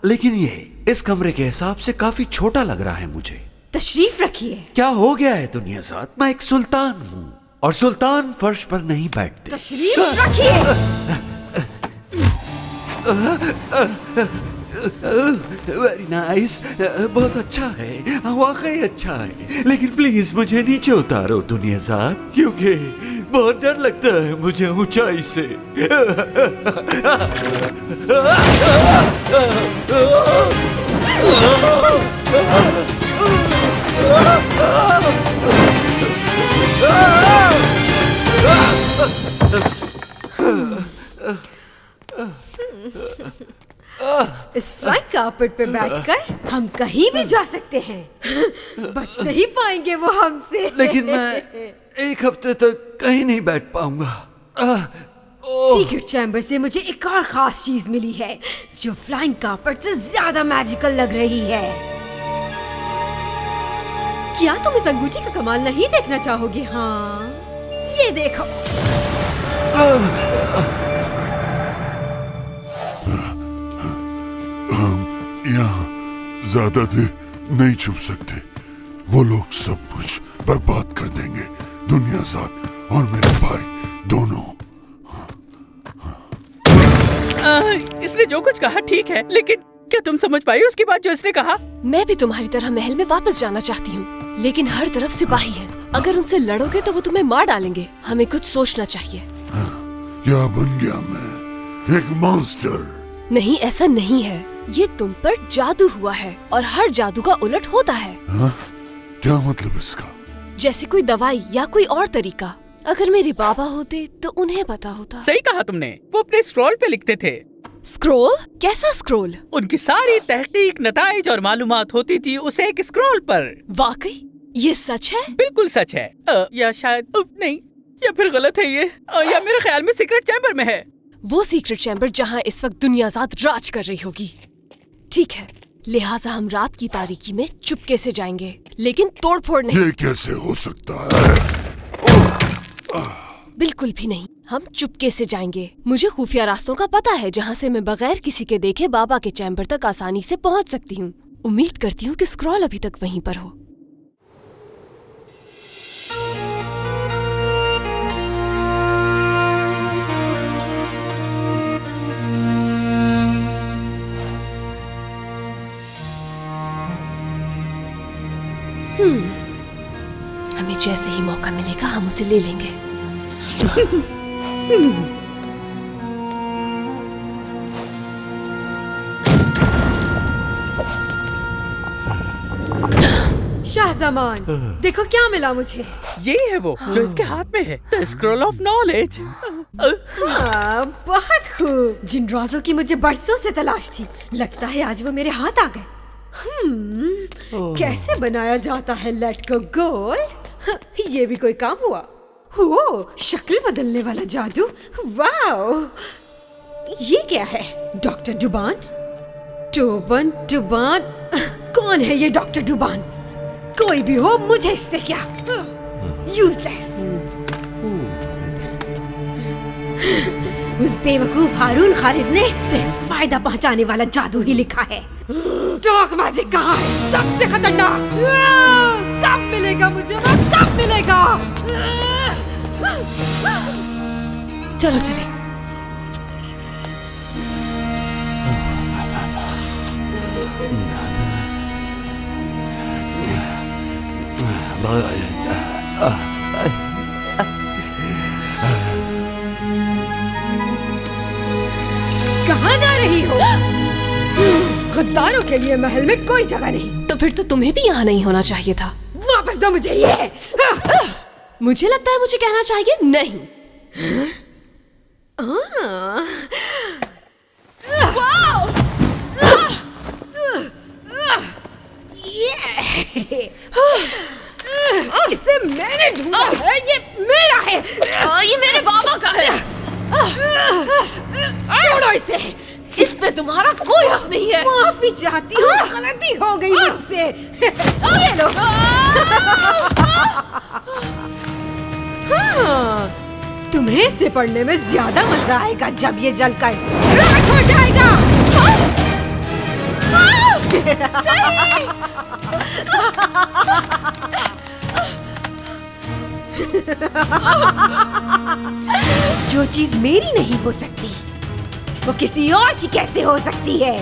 लेकिन ये इस कमरे के हिसाब से काफी छोटा लग रहा है मुझे।
तशरीफ रखिए।
क्या हो गया है दुनियाज़ाद? मैं एक सुल्तान हूँ और सुल्तान फर्श पर नहीं बैठते।
तशरीफ रखिए।
वेरी नाइस, बहुत अच्छा है, वाकई अच्छा है। लेकिन प्लीज मुझे नीचे उतारो दुनियाज़ाद, क्योंकि बहुत डर लगता है मुझे ऊंचाई से।
इस फ्लाइंग कार्पेट पे बैठकर हम कहीं भी जा सकते हैं। बच नहीं पाएंगे वो हमसे।
लेकिन मैं एक हफ्ते तक कहीं नहीं बैठ पाऊंगा।
सीक्रेट चैम्बर से मुझे एक और खास चीज मिली है जो फ्लाइंग कार्पेट से ज्यादा मैजिकल लग रही है। क्या तुम इस अंगूठी का कमाल नहीं देखना चाहोगे? हाँ, ये देखो।
यहाँ ज्यादा देर नहीं छुप सकते। वो लोग सब कुछ बर्बाद कर देंगे, दुनियाज़ाद और मेरे भाई दोनों।
इसने उसने जो कुछ कहा ठीक है, लेकिन क्या तुम समझ पाई उसकी बात जो इसने कहा?
मैं भी तुम्हारी तरह महल में वापस जाना चाहती हूँ, लेकिन हर तरफ सिपाही हैं। अगर उनसे लड़ोगे तो वो तुम्हें मार डालेंगे। हमें कुछ सोचना चाहिए।
क्या बन गया मैं? एक मॉन्स्टर?
नहीं, ऐसा नहीं है। ये तुम पर जादू हुआ है और हर जादू का उलट होता है।
क्या मतलब इसका?
जैसे कोई दवाई या कोई और तरीका। अगर मेरे बाबा होते तो उन्हें पता होता।
सही कहा तुमने, वो अपने स्क्रॉल पे लिखते थे।
स्क्रॉल? कैसा स्क्रॉल?
उनकी सारी तहकीक, नताइज और मालूमात होती थी उसे एक स्क्रॉल पर।
वाकई? ये सच है?
बिल्कुल सच है। या शायद नहीं, या फिर गलत है ये। या मेरे ख्याल में सीक्रेट चैम्बर में है।
वो सीक्रेट चैम्बर जहाँ इस वक्त दुनियाज़ाद राज कर रही होगी। ठीक है, लिहाजा हम रात की तारीकी में चुपके से जाएंगे, लेकिन तोड़फोड़ नहीं।
ये कैसे हो सकता है?
बिल्कुल भी नहीं, हम चुपके से जाएंगे। मुझे खुफिया रास्तों का पता है जहाँ से मैं बगैर किसी के देखे बाबा के चैम्बर तक आसानी से पहुँच सकती हूँ। उम्मीद करती हूँ कि स्क्रॉल अभी तक वहीं पर हो। हमें जैसे ही मौका मिलेगा हम उसे ले लेंगे।
शाहजमान, देखो क्या मिला मुझे।
ये है वो जो इसके हाथ में है, द स्क्रॉल ऑफ नॉलेज।
बहुत खूब। जिन राजों की मुझे बरसों से तलाश थी, लगता है आज वो मेरे हाथ आ गए। कैसे बनाया जाता है लेट गो गोल्ड? ये भी कोई काम हुआ? हो, शक्ल बदलने वाला जादू। वाओ, ये क्या है? डॉक्टर डुबान? डुबान? कौन है ये डॉक्टर डुबान? कोई भी हो, मुझे इससे क्या? यूजलेस। उस बेवकूफ हारून खालिद ने सिर्फ फायदा पहुंचाने वाला जादू ही लिखा है। डार्क मैजिक कहाँ है? सबसे खतरनाक। कब मिलेगा मुझे? वो कब मिलेगा?
चलो चले।
कहाँ जा रही हो? गद्दारों के लिए महल में कोई जगह नहीं।
तो फिर तो तुम्हें भी यहाँ नहीं होना चाहिए था।
वापस दो मुझे ये।
मुझे लगता है मुझे कहना चाहिए नहीं।
इसे मैंने ढूंढा है, ये मेरा है।
ये मेरे बाबा का है।
छोड़ो इसे।
इस पे तुम्हारा कोई हक नहीं है।
माफी चाहती हूँ, गलती हो गई मुझसे। ये लो। तुम्हें इसे पढ़ने में ज्यादा मजा आएगा जब ये जलकर राख हो जाएगा। जो चीज मेरी नहीं हो सकती वो किसी और की कैसे हो सकती है?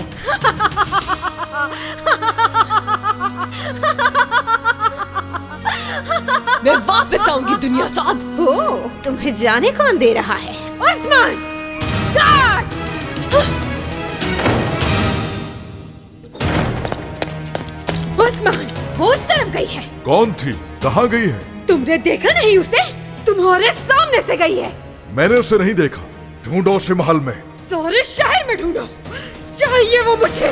मैं वापस आऊंगी दुनियाज़ाद।
हो, तुम्हें जाने कौन दे रहा है? उस्मान! गार्ड्स! उस्मान, वो उस तरफ गई है।
कौन थी? कहाँ गई है?
तुमने देखा नहीं उसे? तुम्हारे सामने से गई है।
मैंने उसे नहीं देखा। ढूंढो उसे महल में।
सारे शहर में ढूंढो, चाहिए वो मुझे।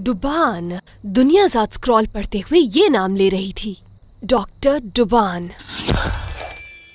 डुबान दुनियाज़ाद स्क्रॉल पढ़ते हुए ये नाम ले रही थी, डॉक्टर डुबान।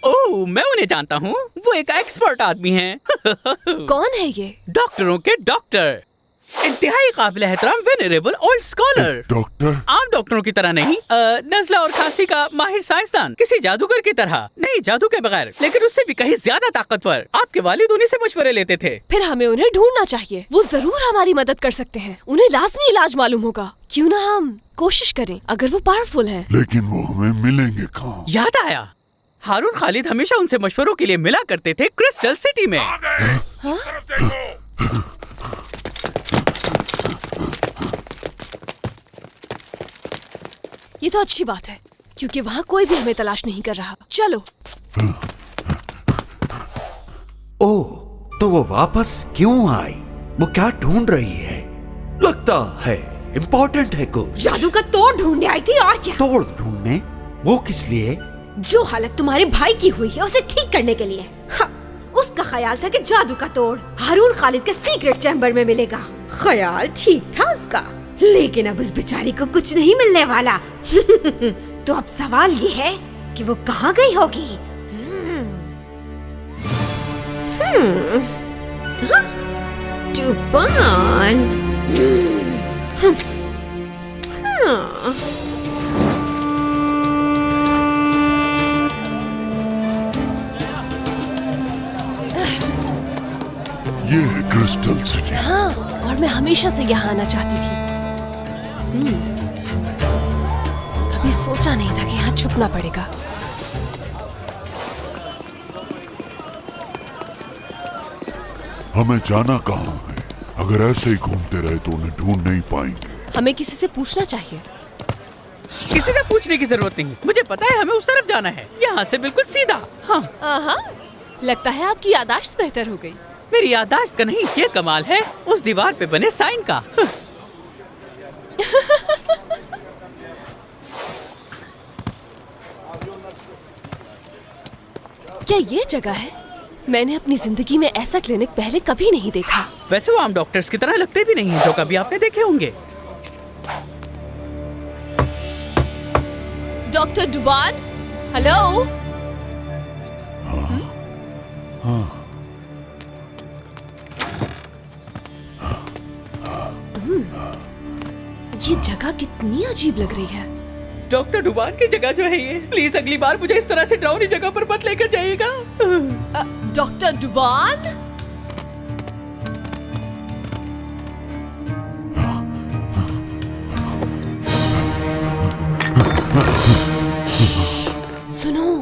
ओह, मैं उन्हें जानता हूँ। वो एक एक्सपर्ट आदमी हैं।
कौन है ये?
डॉक्टरों के डॉक्टर, इंतहाई काबिल एहतराम वेनरेबल ओल्ड स्कॉलर।
डॉक्टर?
आम डॉक्टरों की तरह नहीं, नज़ला और खांसी का माहिर साइंसदान, किसी जादूगर की तरह नहीं, जादू के बगैर, लेकिन उससे भी कहीं ज्यादा ताकतवर। आपके वालिद उन्हीं से मशवरे लेते थे।
फिर हमें उन्हें ढूंढना चाहिए। वो जरूर हमारी मदद कर सकते हैं। उन्हें लाजमी इलाज मालूम होगा। क्यों ना हम कोशिश करें, अगर वो पावरफुल हैं।
लेकिन वो हमें मिलेंगे कहाँ?
याद आया, हारून खालिद हमेशा उनसे मशवरों के लिए मिला करते थे क्रिस्टल सिटी में।
हाँ? ये तो अच्छी बात है, क्योंकि वहाँ कोई भी हमें तलाश नहीं कर रहा। चलो।
ओह, तो वो वापस क्यों आई? वो क्या ढूंढ रही है? लगता है इम्पोर्टेंट है कुछ।
जादू का तोड़ ढूंढने आई थी, और क्या?
तोड़ ढूंढने? वो किस लिए?
जो हालत तुम्हारे भाई की हुई है उसे ठीक करने के लिए। हाँ, उसका ख्याल था कि जादू का तोड़ हारून खालिद के सीक्रेट चैम्बर में मिलेगा। ख्याल ठीक था उसका, लेकिन अब उस बेचारी को कुछ नहीं मिलने वाला। तो अब सवाल ये है कि वो कहाँ गई होगी? डुबान।
ये है क्रिस्टल सिटी।
हाँ, और मैं हमेशा से यहाँ आना चाहती थी। कभी सोचा नहीं था कि यहाँ छुपना पड़ेगा।
हमें जाना कहाँ है? अगर ऐसे ही घूमते रहे तो उन्हें ढूंढ नहीं पाएंगे।
हमें किसी से पूछना चाहिए।
किसी से पूछने की जरूरत नहीं, मुझे पता है हमें उस तरफ जाना है, यहाँ से बिल्कुल सीधा। हाँ,
लगता है आपकी यादाश्त बेहतर हो गई।
मेरी यादाश्त का नहीं, ये कमाल है उस दीवार पे बने साइन का।
क्या ये जगह है? मैंने अपनी जिंदगी में ऐसा क्लिनिक पहले कभी नहीं देखा।
वैसे वो आम डॉक्टर्स की तरह लगते भी नहीं हैं जो कभी आपने देखे होंगे।
Doctor Duban, hello. ये जगह कितनी अजीब लग रही है।
डॉक्टर डुबान की जगह जो है ये, प्लीज अगली बार मुझे इस तरह से डरावनी जगह पर मत लेकर जाइएगा।
डॉक्टर डुबान, सुनो।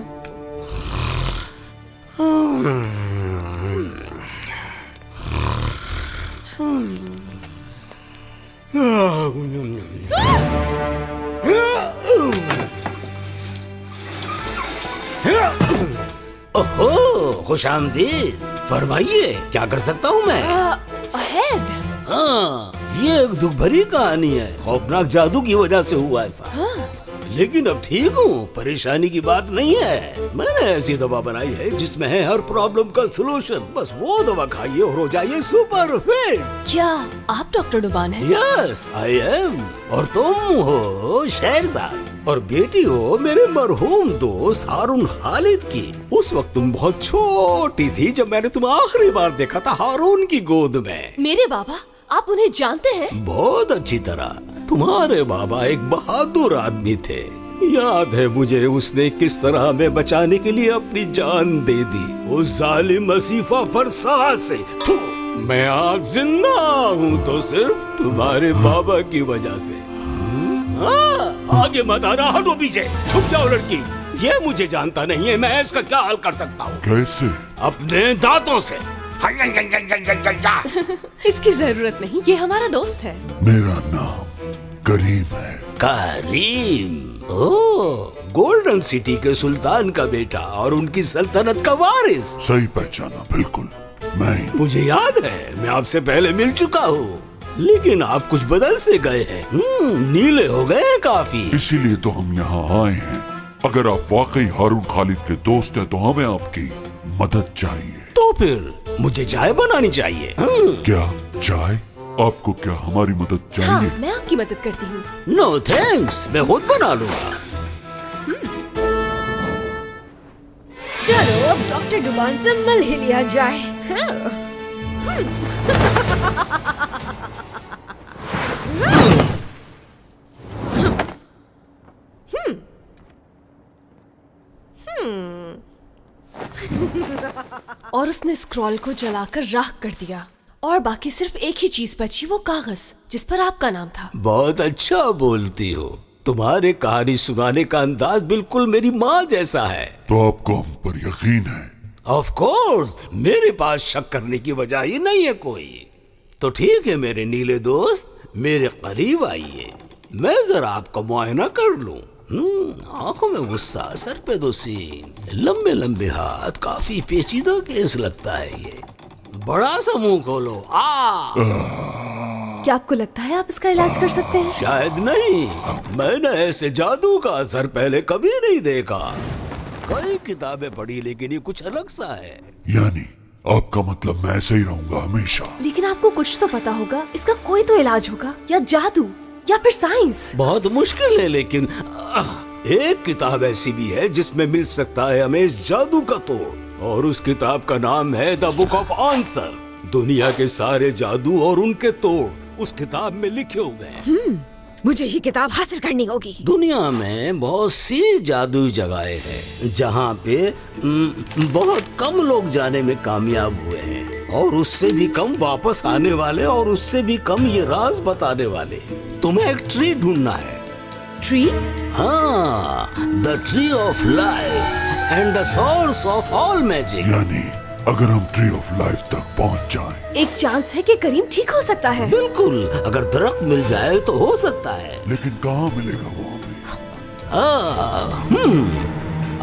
ओहो, खुशामदीद। फरमाइए, क्या कर सकता हूँ मैं?
हेड।
हाँ, ये एक दुख भरी कहानी है। खौफनाक जादू की वजह से हुआ ऐसा। लेकिन अब ठीक हूँ, परेशानी की बात नहीं है। मैंने ऐसी दवा बनाई है जिसमें है हर प्रॉब्लम का सलूशन। बस वो दवा खाइए और हो जाइए सुपर फिट।
क्या आप डॉक्टर डुबान हैं?
Yes, I am. और तुम हो शहरजाद, और बेटी हो मेरे मरहूम दोस्त हारून खालिद की। उस वक्त तुम बहुत छोटी थी जब मैंने तुम्हें आखिरी बार देखा था हारून की गोद में।
मेरे बाबा? आप उन्हें जानते हैं?
बहुत अच्छी तरह। तुम्हारे बाबा एक बहादुर आदमी थे। याद है मुझे उसने किस तरह हमें बचाने के लिए अपनी जान दे दी उस जालिम असीफा फरसा से। तो मैं आज जिंदा हूँ तो सिर्फ तुम्हारे बाबा की वजह से। आगे मत आना, हटो पीछे, छुप जाओ लड़की। ये मुझे जानता नहीं है, मैं इसका क्या हल कर सकता हूँ?
कैसे?
अपने दांतों से।
इसकी जरूरत नहीं, ये हमारा दोस्त है।
मेरा नाम करीम है।
करीम? ओह, गोल्डन सिटी के सुल्तान का बेटा और उनकी सल्तनत का वारिस।
सही पहचाना, बिल्कुल मैं ही।
मुझे याद है, मैं आपसे पहले मिल चुका हूँ, लेकिन आप कुछ बदल से गए हैं। नीले हो गए काफी।
इसीलिए तो हम यहाँ आए हैं। अगर आप वाकई हारून खालिद के दोस्त हैं तो हमें आपकी मदद चाहिए।
तो फिर मुझे चाय बनानी चाहिए।
क्या चाय? आपको क्या हमारी मदद चाहिए?
हाँ, मैं आपकी मदद करती हूँ।
नो थैंक्स, मैं खुद बना लूंगा।
चलो अब डॉक्टर डुबान से मिल ही लिया जाए।
और उसने स्क्रॉल को जलाकर राख कर दिया और बाकी सिर्फ एक ही चीज बची, वो कागज जिस पर आपका नाम था।
बहुत अच्छा बोलती हो। तुम्हारे कहानी सुनाने का अंदाज बिल्कुल मेरी माँ जैसा है।
तो आपको हम पर यकीन है?
ऑफ कोर्स, मेरे पास शक करने की वजह ही नहीं है कोई। तो ठीक है मेरे नीले दोस्त, मेरे करीब आइए, मैं जरा आपका मुआयना कर लूं। आंखों में गुस्सा, सर पे दो सीन, लंबे लंबे हाथ, काफी पेचीदा केस लगता है ये। बड़ा सा मुंह खोलो।
क्या आपको लगता है आप इसका इलाज कर सकते हैं?
शायद नहीं, मैंने ऐसे जादू का असर पहले कभी नहीं देखा। कई किताबें पढ़ी लेकिन ये कुछ अलग सा है।
यानी आपका मतलब मैं ऐसे ही रहूंगा हमेशा?
लेकिन आपको कुछ तो पता होगा, इसका कोई तो इलाज होगा, या जादू या फिर साइंस।
बहुत मुश्किल है, लेकिन एक किताब ऐसी भी है जिसमें मिल सकता है हमें इस जादू का तोड़, और उस किताब का नाम है द बुक ऑफ आंसर। दुनिया के सारे जादू और उनके तोड़ उस किताब में लिखे हुए हैं।
मुझे ये किताब हासिल करनी होगी।
दुनिया में बहुत सी जादुई जगहें हैं जहाँ पे बहुत कम लोग जाने में कामयाब हुए हैं, और उससे भी कम वापस आने वाले, और उससे भी कम ये राज बताने वाले। तुम्हें एक ट्री ढूंढना है।
ट्री?
हाँ, the tree of life and the source of all magic.
यानी अगर हम ट्री ऑफ लाइफ तक पहुंच जाएं,
एक चांस है कि करीम ठीक हो सकता है।
बिल्कुल, अगर दरख्त मिल जाए तो हो सकता है।
लेकिन कहाँ मिलेगा वो हमें?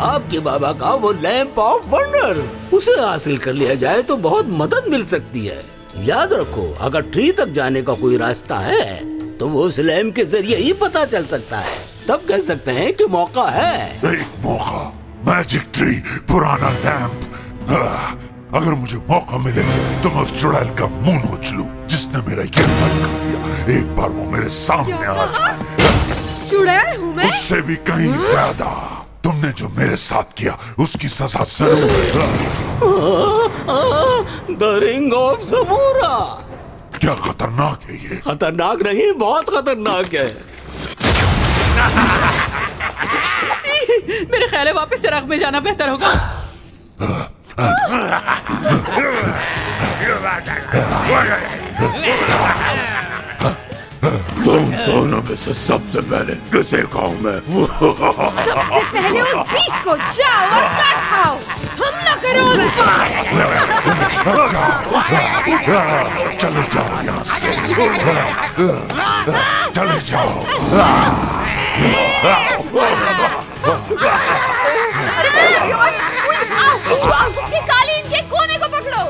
आपके बाबा का वो लैंप ऑफ वंडर्स, उसे हासिल कर लिया जाए तो बहुत मदद मिल सकती है। याद रखो, अगर ट्री तक जाने का कोई रास्ता है तो वो उस लैंप के जरिए ही पता चल सकता है। तब कह सकते हैं कि मौका है।
एक मौका, मैजिक ट्री, पुराना लैंप। अगर मुझे मौका मिले तो मैं उस चुड़ैल का मुंह नोच लूं जिसने मेरा ये हाल कर दिया। एक बार वो मेरे सामने आ जाए।
चुड़ैल हूँ मैं?
उससे भी कहीं ज्यादा। तुमने जो मेरे साथ किया उसकी सजा जरूर।
The ring of Zabura.
क्या खतरनाक है ये?
खतरनाक नहीं, बहुत खतरनाक है।
मेरे ख्याल है वापस चिराग में जाना बेहतर होगा।
तुम दोनों में से सबसे पहले किसे खाऊं मैं?
सबसे पहले उस बीच को जाओ और काट खाओ। हमला करो उस पर।
चले जाओ यहाँ से। चले जाओ।
उसके कालीन के कोने को पकड़ो।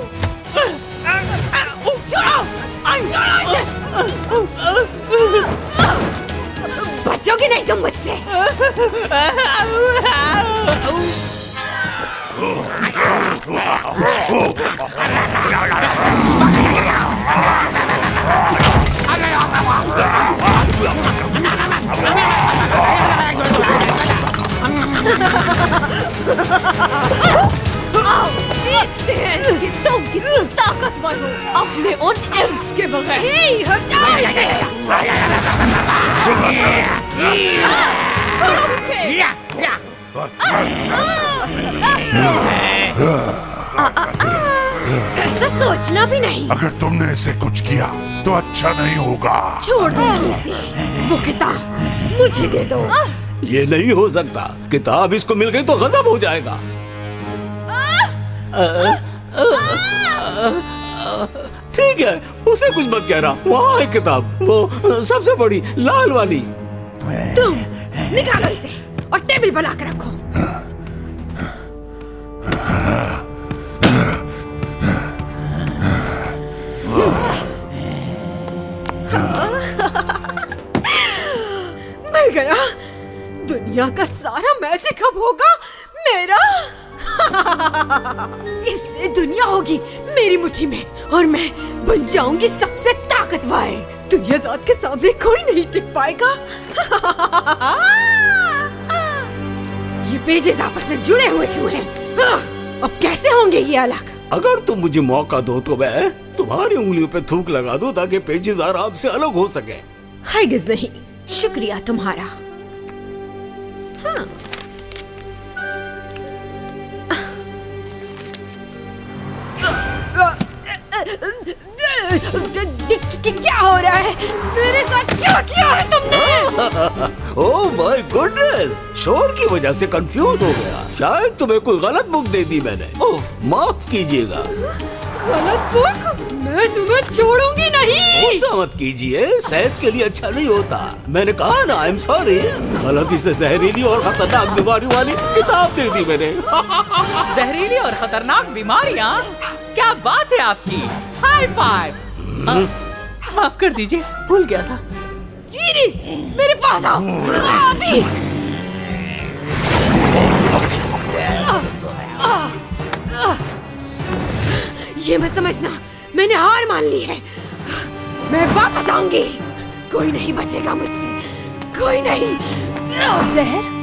बचोगे नहीं तुम मुझसे।
देखते हैं कि तुम कितनी ताकतवर हो अपने उन एम्स के बगैर। हे, हटाओ इसे। छोड़ो मुझे।
ऐसा सोचना भी नहीं।
अगर तुमने इसे कुछ किया तो अच्छा नहीं होगा।
छोड़ दो इसे। वो किताब मुझे दे दो।
ये नहीं हो सकता। किताब इसको मिल गई तो गजब हो जाएगा। ठीक है, उसे कुछ मत कहना। वहाँ है किताब, वो सबसे बड़ी लाल वाली।
तुम निकालो इसे और टेबल पर लाकर रखो। मिल गया। दुनिया का सारा मैजिक अब होगा मेरा। इससे दुनिया होगी मेरी मुट्ठी में और मैं बन जाऊंगी सबसे ताकतवर। दुनिया जात के सामने कोई नहीं टिक पाएगा। ये पेजेस आपस में जुड़े हुए क्यों हैं? अब कैसे होंगे ये अलग?
अगर तुम मुझे मौका दो तो मैं तुम्हारी उंगलियों पे थूक लगा दूं ताकि पेजेस आराम से अलग हो सके।
हरगिज नहीं, शुक्रिया तुम्हारा। हाँ। ये क्या हो रहा है? मेरे साथ क्या किया है तुमने?
ओह माय गुडनेस, शोर की वजह से कंफ्यूज हो गया। शायद तुम्हें कोई गलत बुक दे दी मैंने। ओह माफ कीजिएगा।
गलत बुक? मैं तुम्हें छोड़ूंगी नहीं।
गुस्सा मत कीजिए, सेहत के लिए अच्छा नहीं होता। मैंने कहा ना, आई एम सॉरी। गलती से जहरीली और खतरनाक बीमारी वाली किताब दे दी मैंने।
जहरीली और खतरनाक बीमारियाँ? क्या बात है आपकी। High five. माफ कर दीजिए, भूल गया था।
जीनिस, मेरे पास आओ अभी। ये मत समझना, मैंने हार मान ली है। मैं वापस आऊंगी। कोई नहीं बचेगा मुझसे, कोई नहीं।
जहर,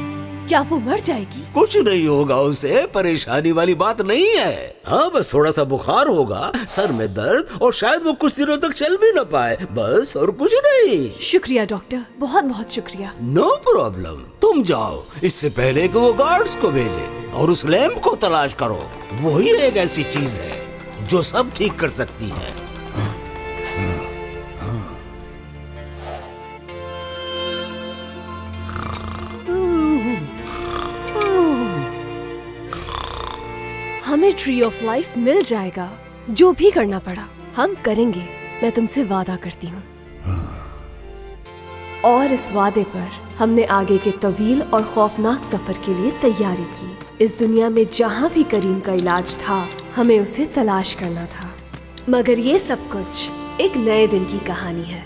क्या वो मर जाएगी?
कुछ नहीं होगा उसे, परेशानी वाली बात नहीं है। हाँ, बस थोड़ा सा बुखार होगा, सर में दर्द, और शायद वो कुछ दिनों तक चल भी न पाए, बस और कुछ नहीं।
शुक्रिया डॉक्टर, बहुत बहुत शुक्रिया।
नो प्रॉब्लम, तुम जाओ, इससे पहले कि वो गार्ड्स को भेजे, और उस लैंप को तलाश करो। वही एक ऐसी चीज है जो सब ठीक कर सकती है।
हमें ट्री ऑफ लाइफ मिल जाएगा। जो भी करना पड़ा हम करेंगे, मैं तुमसे वादा करती हूँ। और इस वादे पर हमने आगे के तवील और खौफनाक सफर के लिए तैयारी की। इस दुनिया में जहाँ भी करीम का इलाज था, हमें उसे तलाश करना था। मगर ये सब कुछ एक नए दिन की कहानी है।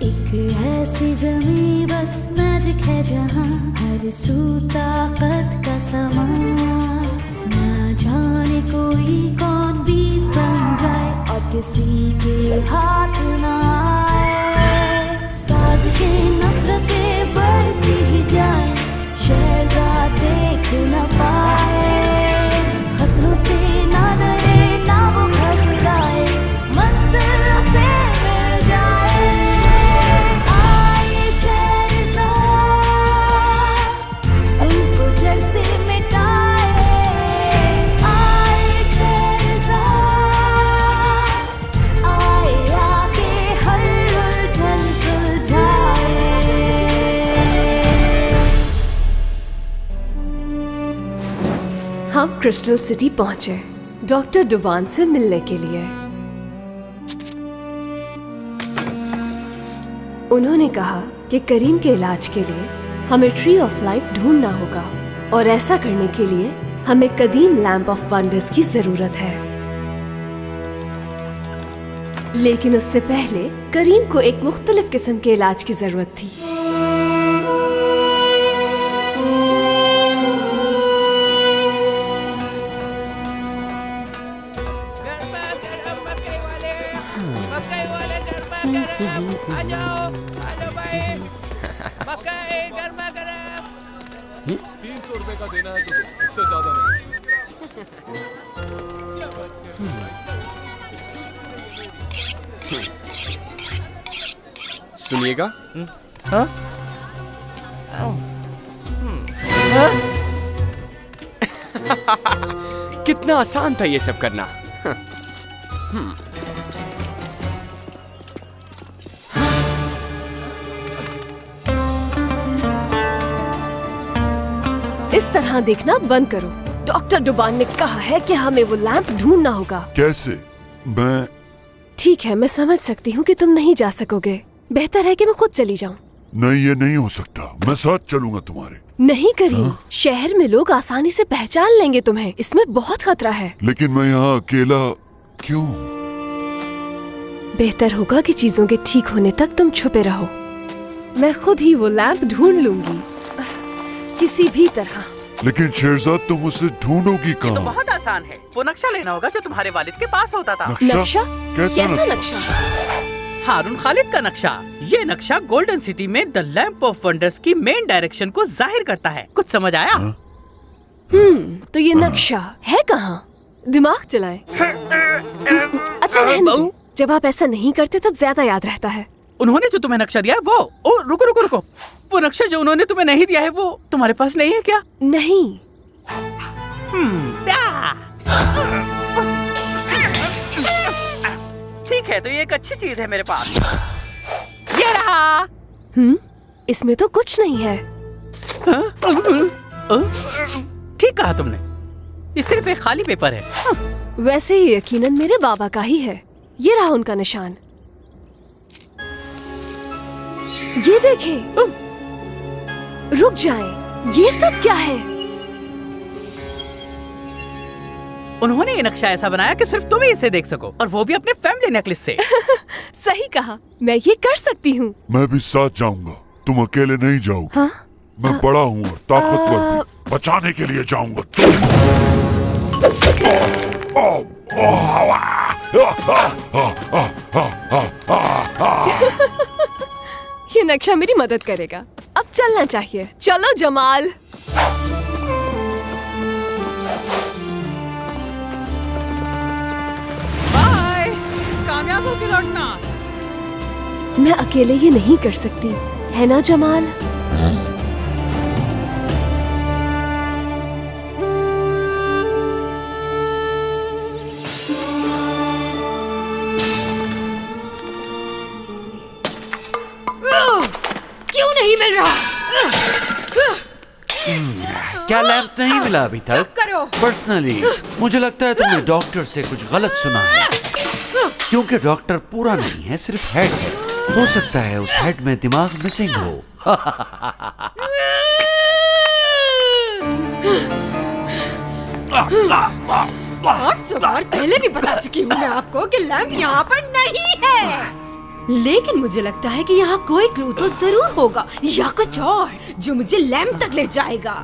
एक ऐसी जमीन बस मैजिक है जहाँ हर सू ताकत का समा। ना जाने कोई कौन बीज बन जाए और किसी के हाथ ना आए। साजिशें नफरतें बढ़ती ही जाए, शहजाद देख न पाए। खतरों से ना डरे ना वो घबराए, मंजिल से मिल जाए। आए शहजाद सुन को जड़ से मिटाए। आए शहजाद आए आके हर उलझन सुलझाए।
हम क्रिस्टल सिटी पहुंचे डॉक्टर डुबान से मिलने के लिए। उन्होंने कहा कि करीम के इलाज के लिए हमें ट्री ऑफ लाइफ ढूंढना होगा, और ऐसा करने के लिए हमें कदीम लैंप ऑफ वंडर्स की जरूरत है। लेकिन उससे पहले करीम को एक मुख्तलिफ किस्म के इलाज की जरूरत थी।
सुनिएगा, कितना आसान था ये सब करना।
इस तरह देखना बंद करो। डॉक्टर डुबान ने कहा है कि हमें वो लैंप ढूंढना होगा।
कैसे? मैं
ठीक है, मैं समझ सकती हूँ कि तुम नहीं जा सकोगे। बेहतर है कि मैं खुद चली जाऊँ।
नहीं, ये नहीं हो सकता। मैं साथ चलूंगा तुम्हारे।
नहीं करीम, शहर में लोग आसानी से पहचान लेंगे तुम्हें। इसमें बहुत खतरा है।
लेकिन मैं यहाँ अकेला क्यों?
बेहतर होगा कि चीजों के ठीक होने तक तुम छुपे रहो। मैं खुद ही वो लैंप ढूंढ लूंगी, किसी भी तरह।
लेकिन शेरजाद, तुम उसे ढूंढोगी
तो
कहाँ?
बहुत आसान है। वो नक्शा लेना होगा जो तुम्हारे वालिद के पास होता था।
नक्शा?
कैसा
कैसा
नक्शा?
नक्शा?
हारून खालिद का नक्शा। ये नक्शा गोल्डन सिटी में द लैंप ऑफ वंडर्स की मेन डायरेक्शन को जाहिर करता है। कुछ समझ आया?
तो ये नक्शा है कहाँ? दिमाग चलाएं। अच्छा रहने दो। जब आप ऐसा नहीं करते तब ज्यादा याद रहता है।
उन्होंने जो तुम्हें नक्शा दिया है वो, ओ रुको रुको रुको, वो नक्शा जो उन्होंने तुम्हें नहीं दिया है वो तुम्हारे पास नहीं है क्या?
नहीं।
ठीक है, तो ये एक अच्छी चीज है मेरे पास। ये रहा।
इसमें तो कुछ नहीं है।
ठीक कहा तुमने, ये सिर्फ एक खाली पेपर है।
वैसे ही यकीनन मेरे बाबा का ही है। ये रहा उनका निशान। ये देखें। रुक जाएं, ये सब क्या है?
उन्होंने ये नक्शा ऐसा बनाया कि सिर्फ तुम ही इसे देख सको, और वो भी अपने फैमिली नेकलेस से।
सही कहा, मैं ये कर सकती हूँ।
मैं भी साथ जाऊंगा, तुम अकेले नहीं जाओगे।
हाँ?
मैं बड़ा हूँ और ताकतवर भी, बचाने के लिए जाऊंगा तुमको।
ये नक्शा मेरी मदद करेगा। अब चलना चाहिए। चलो जमाल।
बाय, कामयाब होके लौटना।
मैं अकेले ये नहीं कर सकती, है ना जमाल?
क्यों नहीं मिल रहा?
क्या लैंप नहीं मिला अभी तक?
करो।
पर्सनली मुझे लगता है तुमने डॉक्टर से कुछ गलत सुना है, क्योंकि डॉक्टर पूरा नहीं है, सिर्फ हेड है। हो सकता है उस हेड में दिमाग मिसिंग हो।
800 बार पहले भी बता चुकी हूँ मैं आपको कि लैंप यहाँ पर नहीं है। लेकिन मुझे लगता है कि यहाँ कोई क्लू तो जरूर होगा, या कुछ और जो मुझे लैंप तक ले जाएगा।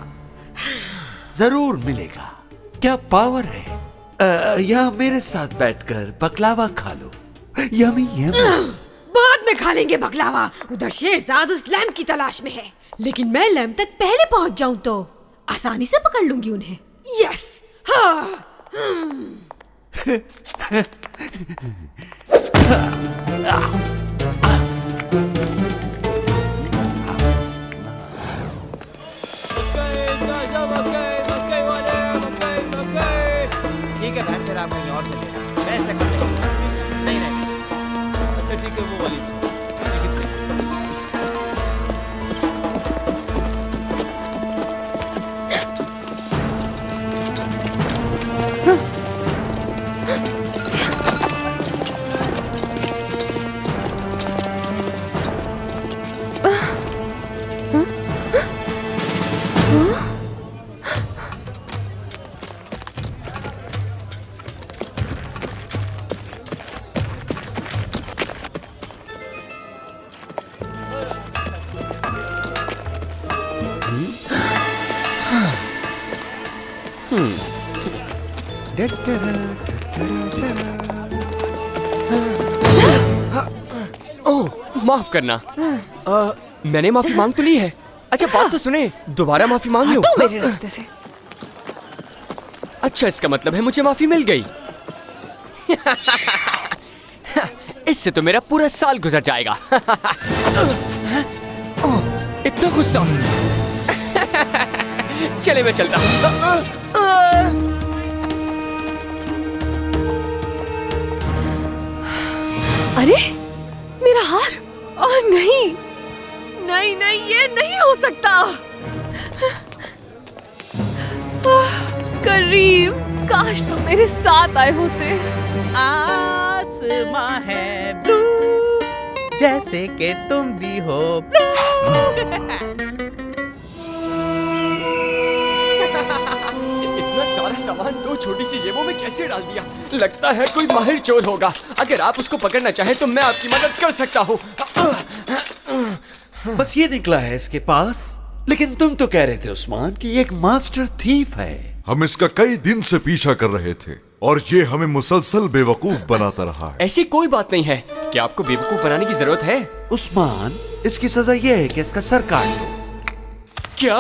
जरूर मिलेगा। क्या पावर है? या मेरे साथ बैठकर बकलावा खा लो। Yummy yummy.
बाद में खा लेंगे बकलावा। उधर शेरजाद उस लैंप की तलाश में है, लेकिन मैं लैंप तक पहले पहुंच जाऊं तो आसानी से पकड़ लूंगी उन्हें। यस। हाँ।
ठीक है भाई, फिर आप कहीं और से लेना। मैं ऐसा कर लेगा। नहीं नहीं, अच्छा ठीक है, वो वाली। ओह माफ करना, मैंने माफी मांग तो ली है। अच्छा बात तो सुने, दोबारा माफी मांग लो।
मेरे रास्ते से।
अच्छा इसका मतलब है मुझे माफी मिल गई। इससे तो मेरा पूरा साल गुजर जाएगा। ओह, इतना गुस्सा। चले मैं चलता हूँ।
अरे मेरा हार। ओह नहीं नहीं नहीं, ये नहीं हो सकता। करीम, काश तुम मेरे साथ आए होते।
आसमां है ब्लू, जैसे कि तुम भी हो ब्लू।
इतना सारा सामान दो छोटी सी जेबों में कैसे डाल दिया? लगता है कोई माहिर चोर होगा। अगर आप उसको पकड़ना चाहें तो मैं आपकी मदद कर सकता हूँ।
बस ये निकला है इसके पास। लेकिन तुम तो कह रहे थे उस्मान कि ये एक मास्टर थीफ है।
हम इसका कई दिन से पीछा कर रहे थे और ये हमें मुसलसल बेवकूफ बनाता रहा है।
ऐसी कोई बात नहीं है। क्या आपको बेवकूफ बनाने की जरूरत है?
उस्मान, इसकी सजा यह है कि इसका सर काट दो।
क्या?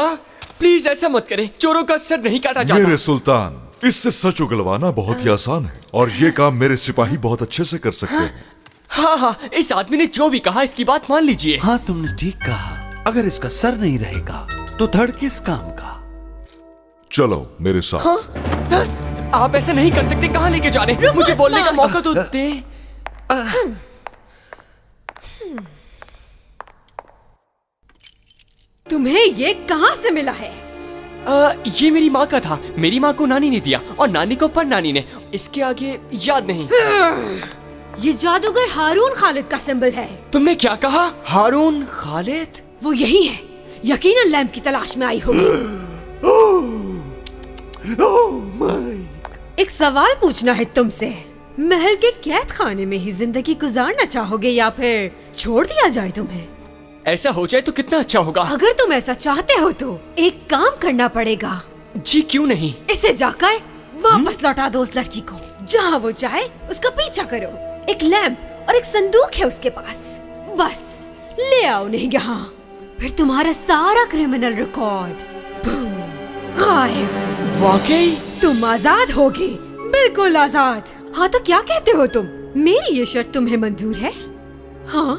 प्लीज ऐसा मत करें, चोरों का सर नहीं काटा जाता।
मेरे सुल्तान, इससे सच उगलवाना बहुत ही आसान है और ये काम मेरे सिपाही बहुत अच्छे से कर सकते हैं।
हाँ हाँ, इस आदमी ने जो भी कहा इसकी बात मान लीजिए।
हाँ तुमने ठीक कहा। अगर इसका सर नहीं रहेगा तो धड़ किस काम का?
चलो मेरे साथ।
हाँ? आप ऐसा नहीं कर सकते। कहाँ लेके जा रहे? मुझे बोलने का मौका तो दे।
तुम्हें ये कहाँ से मिला है?
ये मेरी माँ का था। मेरी माँ को नानी ने दिया और नानी को परनानी ने। इसके आगे याद नहीं।
ये जादूगर हारून खालिद का सिंबल है।
तुमने क्या कहा? हारून खालिद?
वो यही है। यकीनन लैम्प की तलाश में आई होगी। एक सवाल पूछना है तुमसे। महल के कैद खाने में ही जिंदगी गुजारना चाहोगे या फिर छोड़ दिया जाए तुम्हें?
ऐसा हो जाए तो कितना अच्छा होगा।
अगर तुम ऐसा चाहते हो तो एक काम करना पड़ेगा।
जी क्यों नहीं?
इसे जाकर वापस लौटा दो उस लड़की को। जहाँ वो चाहे उसका पीछा करो। एक लैंप और एक संदूक है उसके पास। बस ले आओ उन्हें यहाँ। फिर तुम्हारा सारा क्रिमिनल रिकॉर्ड गायब।
वाकई?
तुम आजाद होगे, बिल्कुल आजाद। हाँ तो क्या कहते हो तुम? मेरी ये शर्त तुम्हें मंजूर है? हाँ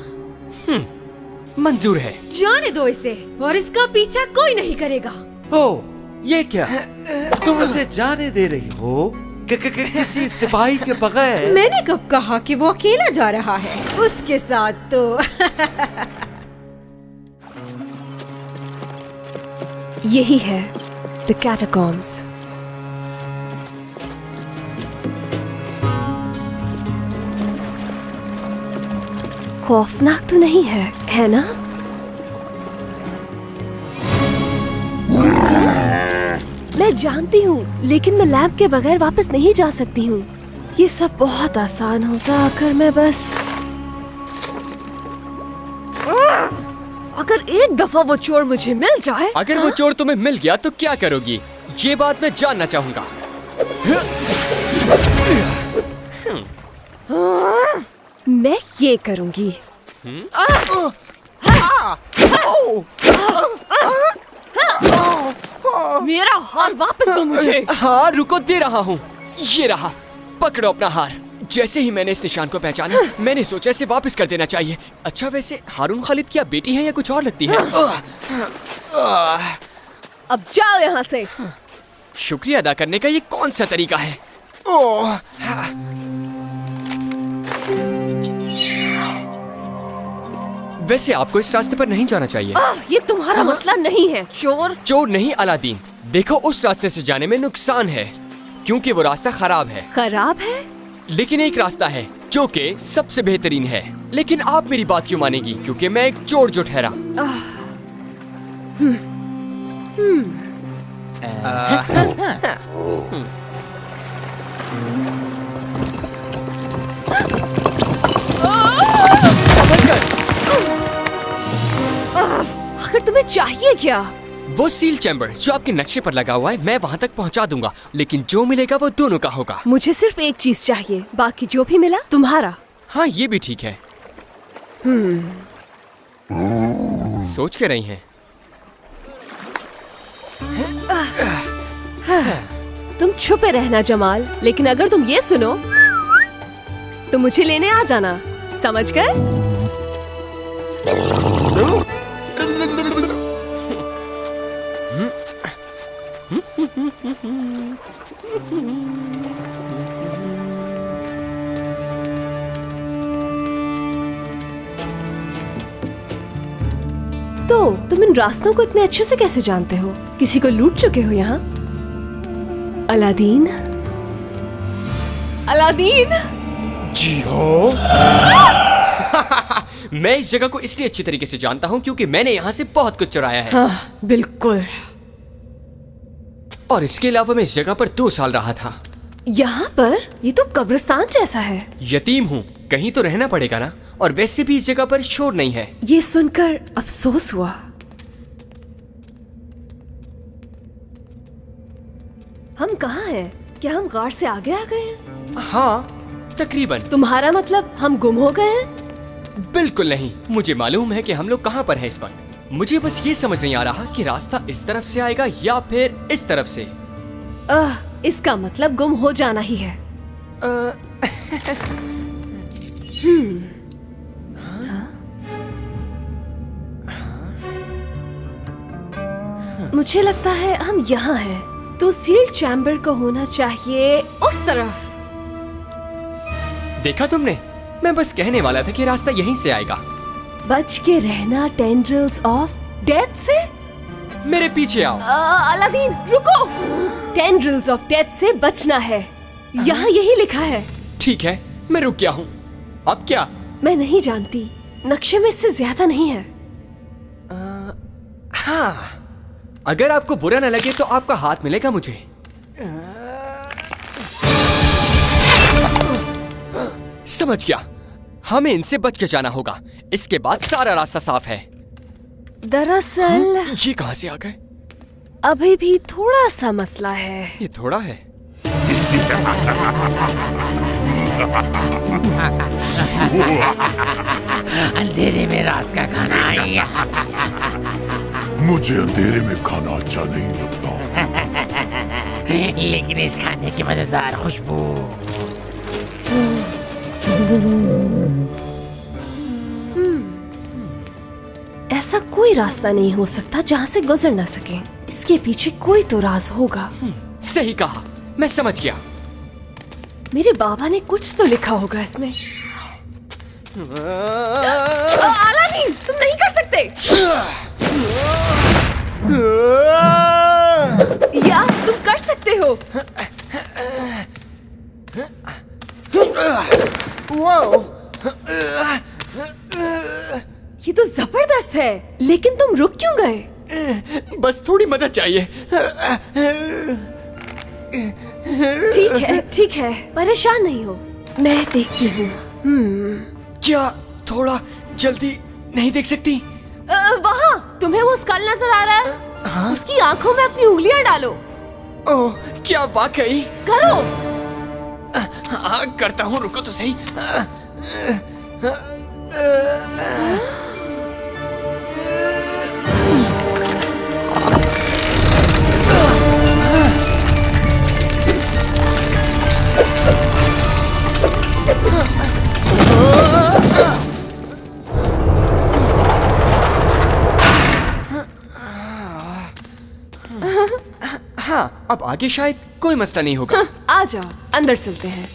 मंजूर है।
जाने दो इसे और इसका पीछा कोई नहीं करेगा।
ओ, ये क्या? तुम उसे जाने दे रही हो? किसी सिपाही के बगैर?
मैंने कब कहा कि वो अकेला जा रहा है? उसके साथ तो
यही है द कैटाकॉम्स। खौफनाक तो नहीं है ना? मैं जानती हूँ, लेकिन मैं लैंप के बगैर वापस नहीं जा सकती हूँ। ये सब बहुत आसान होता अगर मैं बस अगर एक दफा वो चोर मुझे मिल जाए।
अगर वो चोर तुम्हें मिल गया तो क्या करोगी? ये बात मैं जानना चाहूँगा।
मैं ये करूँगी। मेरा हार वापस दो मुझे।
हाँ रुको, दे रहा हूँ। ये रहा, पकड़ो अपना हार। जैसे ही मैंने इस निशान को पहचाना, मैंने सोचा इसे वापस कर देना चाहिए। अच्छा वैसे हारून खालिद क्या बेटी है या कुछ और लगती है?
अब जाओ यहाँ से।
शुक्रिया अदा करने का ये कौन सा तरीका है? वैसे आपको इस रास्ते पर नहीं जाना चाहिए।
ये तुम्हारा मसला नहीं है चोर।
चोर नहीं अलादीन। देखो उस रास्ते से जाने में नुकसान है क्योंकि वो रास्ता खराब है।
खराब है?
लेकिन एक रास्ता है जो कि सबसे बेहतरीन है। लेकिन आप मेरी बात क्यों मानेगी? क्योंकि मैं एक चोर जो ठहरा।
आखिर तुम्हें चाहिए क्या?
वो सील चैम्बर जो आपके नक्शे पर लगा हुआ है, मैं वहाँ तक पहुँचा दूंगा। लेकिन जो मिलेगा वो दोनों का होगा।
मुझे सिर्फ एक चीज चाहिए, बाकी जो भी मिला तुम्हारा।
हाँ ये भी ठीक है। सोच के रही हैं?
तुम छुपे रहना जमाल, लेकिन अगर तुम ये सुनो तो मुझे लेने आ जाना, समझ गए? तो तुम इन रास्तों को इतने अच्छे से कैसे जानते हो? किसी को लूट चुके हो यहाँ? अलादीन? अलादीन?
जी हो। मैं इस जगह को इसलिए अच्छी तरीके से जानता हूँ क्योंकि मैंने यहाँ से बहुत कुछ चुराया है।
हाँ, बिल्कुल।
और इसके अलावा मैं इस जगह पर 2 साल रहा था।
यहाँ पर? ये तो कब्रिस्तान जैसा है।
यतीम हूँ, कहीं तो रहना पड़ेगा ना। और वैसे भी इस जगह पर शोर नहीं है।
ये सुनकर अफसोस हुआ। हम कहाँ हैं? क्या हम गार्ड से आगे आ गए हैं?
हाँ तकरीबन।
तुम्हारा मतलब हम गुम हो गए हैं?
बिल्कुल नहीं, मुझे मालूम है कि हम लोग कहाँ पर हैं इस वक्त। मुझे बस ये समझ नहीं आ रहा कि रास्ता इस तरफ से आएगा या फिर इस तरफ से।
इसका मतलब गुम हो जाना ही है। मुझे लगता है हम यहाँ हैं, तो सील्ड चैम्बर को होना चाहिए उस तरफ।
देखा तुमने? मैं बस कहने वाला था कि रास्ता यहीं से आएगा।
बच के रहना टेंड्रिल्स ऑफ डेथ से।
मेरे पीछे आओ।
अलादीन रुको, टेंड्रिल्स ऑफ डेथ से बचना है, यहाँ यही लिखा है।
ठीक है, मैं रुक गया हूँ। अब क्या?
मैं नहीं जानती, नक्शे में इससे ज्यादा नहीं है।
हाँ, अगर आपको बुरा न लगे तो आपका हाथ मिलेगा मुझे। समझ गया, हमें इनसे बच के जाना होगा। इसके बाद सारा रास्ता साफ है।
दरअसल
ये कहाँ से आ गए?
अभी भी थोड़ा सा मसला है।
ये थोड़ा है।
अंधेरे में रात का खाना आएगा।
मुझे अंधेरे में खाना अच्छा नहीं लगता।
लेकिन इस खाने की मजेदार खुशबू।
ऐसा कोई रास्ता नहीं हो सकता जहाँ से गुजर ना सके। इसके पीछे कोई तो राज होगा।
सही कहा, मैं समझ गया।
मेरे बाबा ने कुछ तो लिखा होगा इसमें। अलादीन, तुम नहीं कर सकते। या तुम कर सकते हो। ये तो जबरदस्त है, लेकिन तुम रुक क्यों गए?
बस थोड़ी मदद चाहिए।
ठीक है, परेशान नहीं हो, मैं देखती हूँ।
क्या थोड़ा जल्दी नहीं देख सकती?
वहाँ तुम्हें वो स्कल नजर आ रहा है? हाँ? उसकी आंखों में अपनी उंगलियां डालो।
ओह, क्या वाकई?
करो।
हाँ, करता हूँ, रुको तो सही। हाँ, अब आगे शायद कोई मसला नहीं होगा।
आ जाओ, अंदर चलते हैं।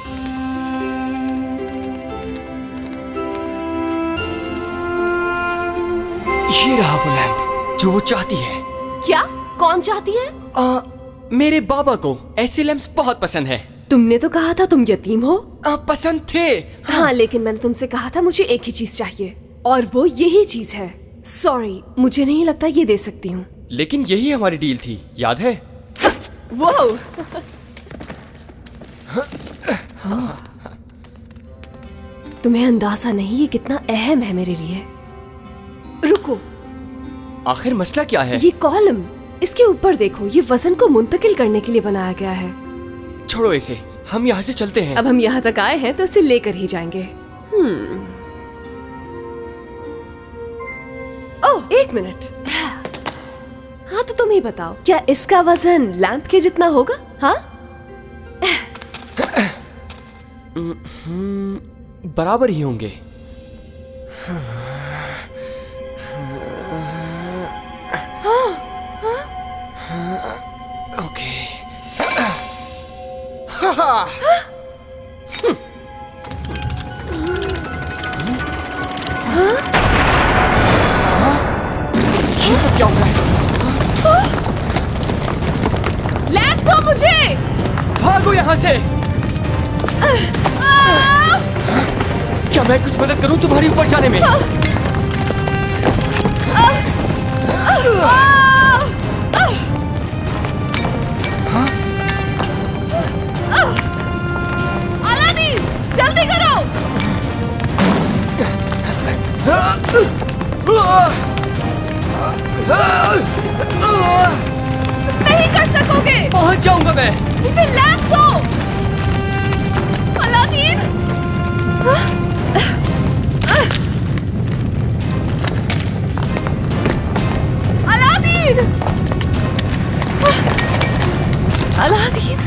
ये रहा वो लैंप जो वो चाहती है।
क्या? कौन चाहती है?
मेरे बाबा को ऐसे लैंप्स बहुत पसंद है।
तुमने तो कहा था तुम यतीम हो।
पसंद थे।
हाँ, लेकिन मैंने तुमसे कहा था मुझे एक ही चीज चाहिए, और वो यही चीज है। सॉरी, मुझे नहीं लगता ये दे सकती हूँ।
लेकिन यही हमारी डील थी, याद है?
वो तुम्हें अंदाजा नहीं ये कितना अहम है मेरे लिए। रुको,
आखिर मसला क्या है?
ये कॉलम, इसके ऊपर देखो, ये वजन को मुंतकिल करने के लिए बनाया गया है।
छोड़ो इसे, हम यहाँ से चलते हैं।
अब हम यहाँ तक आए हैं तो इसे लेकर ही जाएंगे। ओह, एक मिनट। हाँ, तो तुम ही बताओ, क्या इसका वजन लैंप के जितना होगा? हाँ,
बराबर ही होंगे। ओके। ये सब क्या हो रहा है?
लैंप दो मुझे।
भागो यहाँ से। क्या मैं कुछ मदद करूं तुम्हारी ऊपर जाने में?
अलादीन, जल्दी करो। नहीं कर सकोगे।
पहुंच जाऊंगा मैं।
मुझे लैंप दो अलादीन। Aladdin, Aladdin.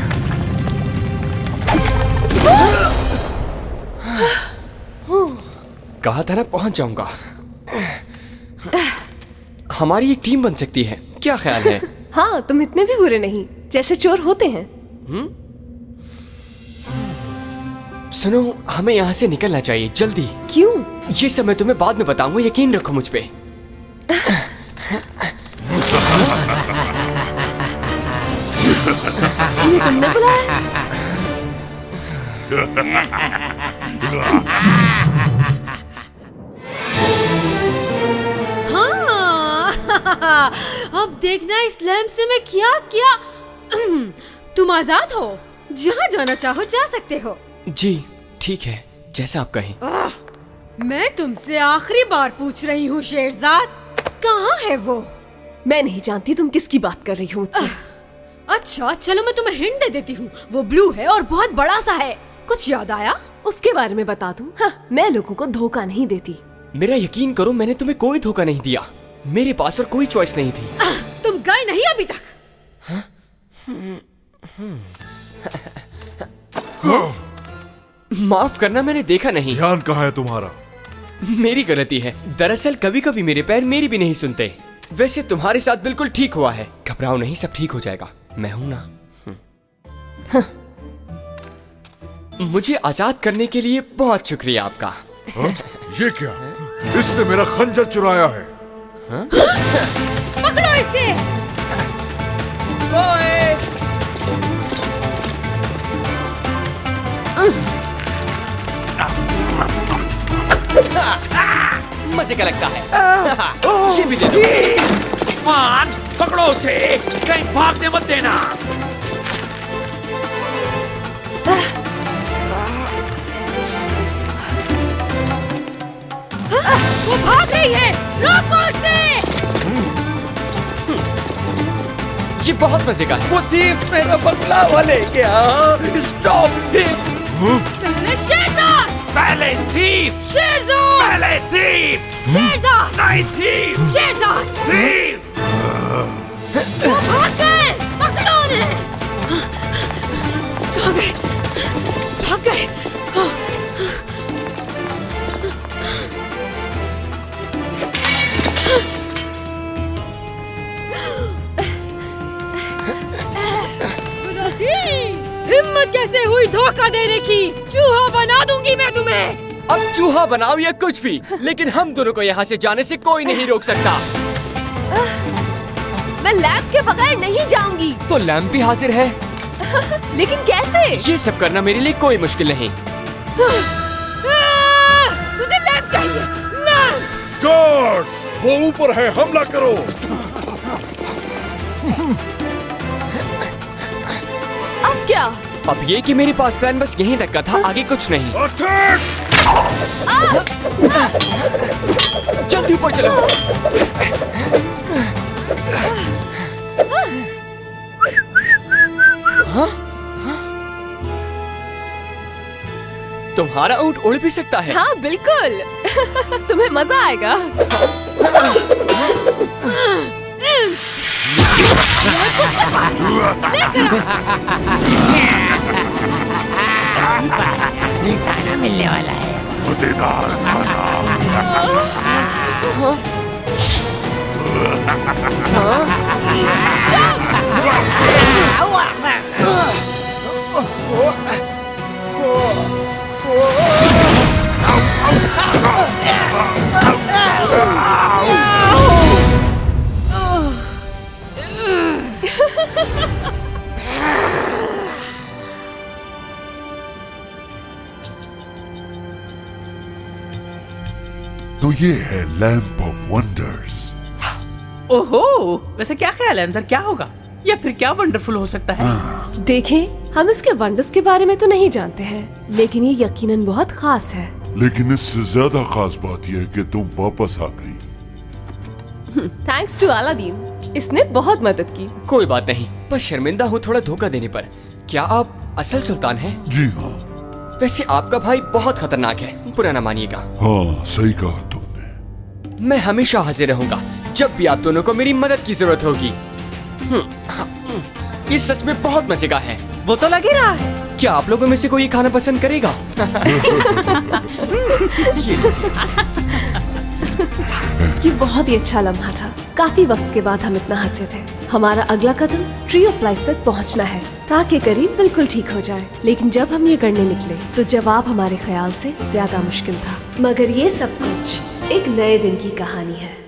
कहा था ना पहुंच जाऊंगा। हमारी एक टीम बन सकती है, क्या ख्याल है?
हाँ, तुम इतने भी बुरे नहीं जैसे चोर होते हैं।
सुनो, हमें यहाँ से निकलना चाहिए जल्दी।
क्यों?
ये सब मैं तुम्हें बाद में बताऊंगा, यकीन रखो मुझ पे।
इन्हें तुमने बुलाया?
हाँ, अब देखना इस लैंप से मैं क्या क्या। तुम आजाद हो, जहाँ जाना चाहो जा सकते हो।
जी ठीक है, जैसा आप कहें।
मैं तुमसे आखिरी बार पूछ रही हूँ शेरजाद, कहाँ है वो?
मैं नहीं जानती तुम किसकी बात कर रही हो मुझसे।
अच्छा चलो मैं तुम्हें हिंट दे देती हूँ, वो ब्लू है और बहुत बड़ा सा है। कुछ याद आया?
उसके बारे में बता दूं? हाँ, मैं लोगों को धोखा नहीं देती।
मेरा यकीन करो, मैंने तुम्हें कोई धोखा नहीं दिया। मेरे पास और कोई चॉइस नहीं थी।
तुम गए नहीं अभी तक?
माफ करना, मैंने देखा नहीं।
ध्यान कहाँ है तुम्हारा?
मेरी गलती है। दरअसल कभी कभी मेरे पैर मेरी भी नहीं सुनते। वैसे तुम्हारे साथ बिल्कुल ठीक हुआ है, घबराओ नहीं, सब ठीक हो जाएगा। मैं हूं ना। मुझे आजाद करने के लिए बहुत शुक्रिया आपका।
ये क्या? इसने मेरा खंजर चुराया है।
पकड़ो इसे।
मजे का लगता है। ये भी दे दो।
उस्मान, पकड़ो उसे, कहीं भागने मत देना।
वो भाग रही है, रोको उसे।
ये बहुत मजे का है।
वो थीफ मेरा बंगला वाले गया। Stop him.
पहले शेरजाद,
पहले थीफ,
शेरजाद,
पहले थीफ,
शेरजाद,
नहीं थीफ,
शेरजाद।
थीफ।
वो भाग गए, पकड़ो उन्हें। कहाँ गए? भाग गए। हिम्मत कैसे हुई धोखा देने की? चूहा बना दूंगी मैं तुम्हें।
अब चूहा बनाओ या कुछ भी, लेकिन हम दोनों को यहाँ से जाने से कोई नहीं रोक सकता।
मैं लैंप के बगैर नहीं जाऊंगी।
तो लैंप भी हाजिर है।
लेकिन कैसे?
ये सब करना मेरे लिए कोई मुश्किल नहीं।
मुझे लैंप चाहिए, लैंप।
गार्ड्स, वो ऊपर है, हमला करो।
अब क्या?
अब ये कि मेरे पास प्लान बस यहीं तक का था, आगे कुछ नहीं। जल्दी ऊपर चलो। हाँ? तुम्हारा ऊंट उड़ भी सकता है?
हाँ बिल्कुल। तुम्हें मजा आएगा।
खाना मिलने वाला है, मजेदार खाना। तो ये है लैंप ऑफ वंडर्स।
ओहो, वैसे क्या ख्याल है, अंदर क्या होगा या फिर क्या वंडरफुल हो सकता है?
देखें, हम इसके वंडर्स के बारे में तो नहीं जानते हैं, लेकिन ये यकीनन बहुत खास है।
लेकिन इससे ज्यादा खास बात यह है कि तुम वापस आ गई।
थैंक्स टू अलादीन, इसने बहुत मदद की।
कोई बात नहीं, बस शर्मिंदा हूँ थोड़ा धोखा देने पर। क्या आप असल सुल्तान हैं?
जी हाँ।
वैसे आपका भाई बहुत खतरनाक है, बुरा ना मानिएगा।
हाँ सही कहा तुमने।
मैं हमेशा हाजिर रहूंगा जब भी आप दोनों को मेरी मदद की जरूरत होगी। ये सच में बहुत मजे का है।
वो तो लग ही रहा है।
क्या आप लोगों में से कोई ये खाना पसंद करेगा?
ये बहुत ही अच्छा लम्हा था। काफी वक्त के बाद हम इतना हंसे थे। हमारा अगला कदम ट्री ऑफ लाइफ तक पहुंचना है ताकि करीब बिल्कुल ठीक हो जाए। लेकिन जब हम ये करने निकले तो जवाब हमारे ख्याल से ज्यादा मुश्किल था। मगर ये सब कुछ एक नए दिन की कहानी है।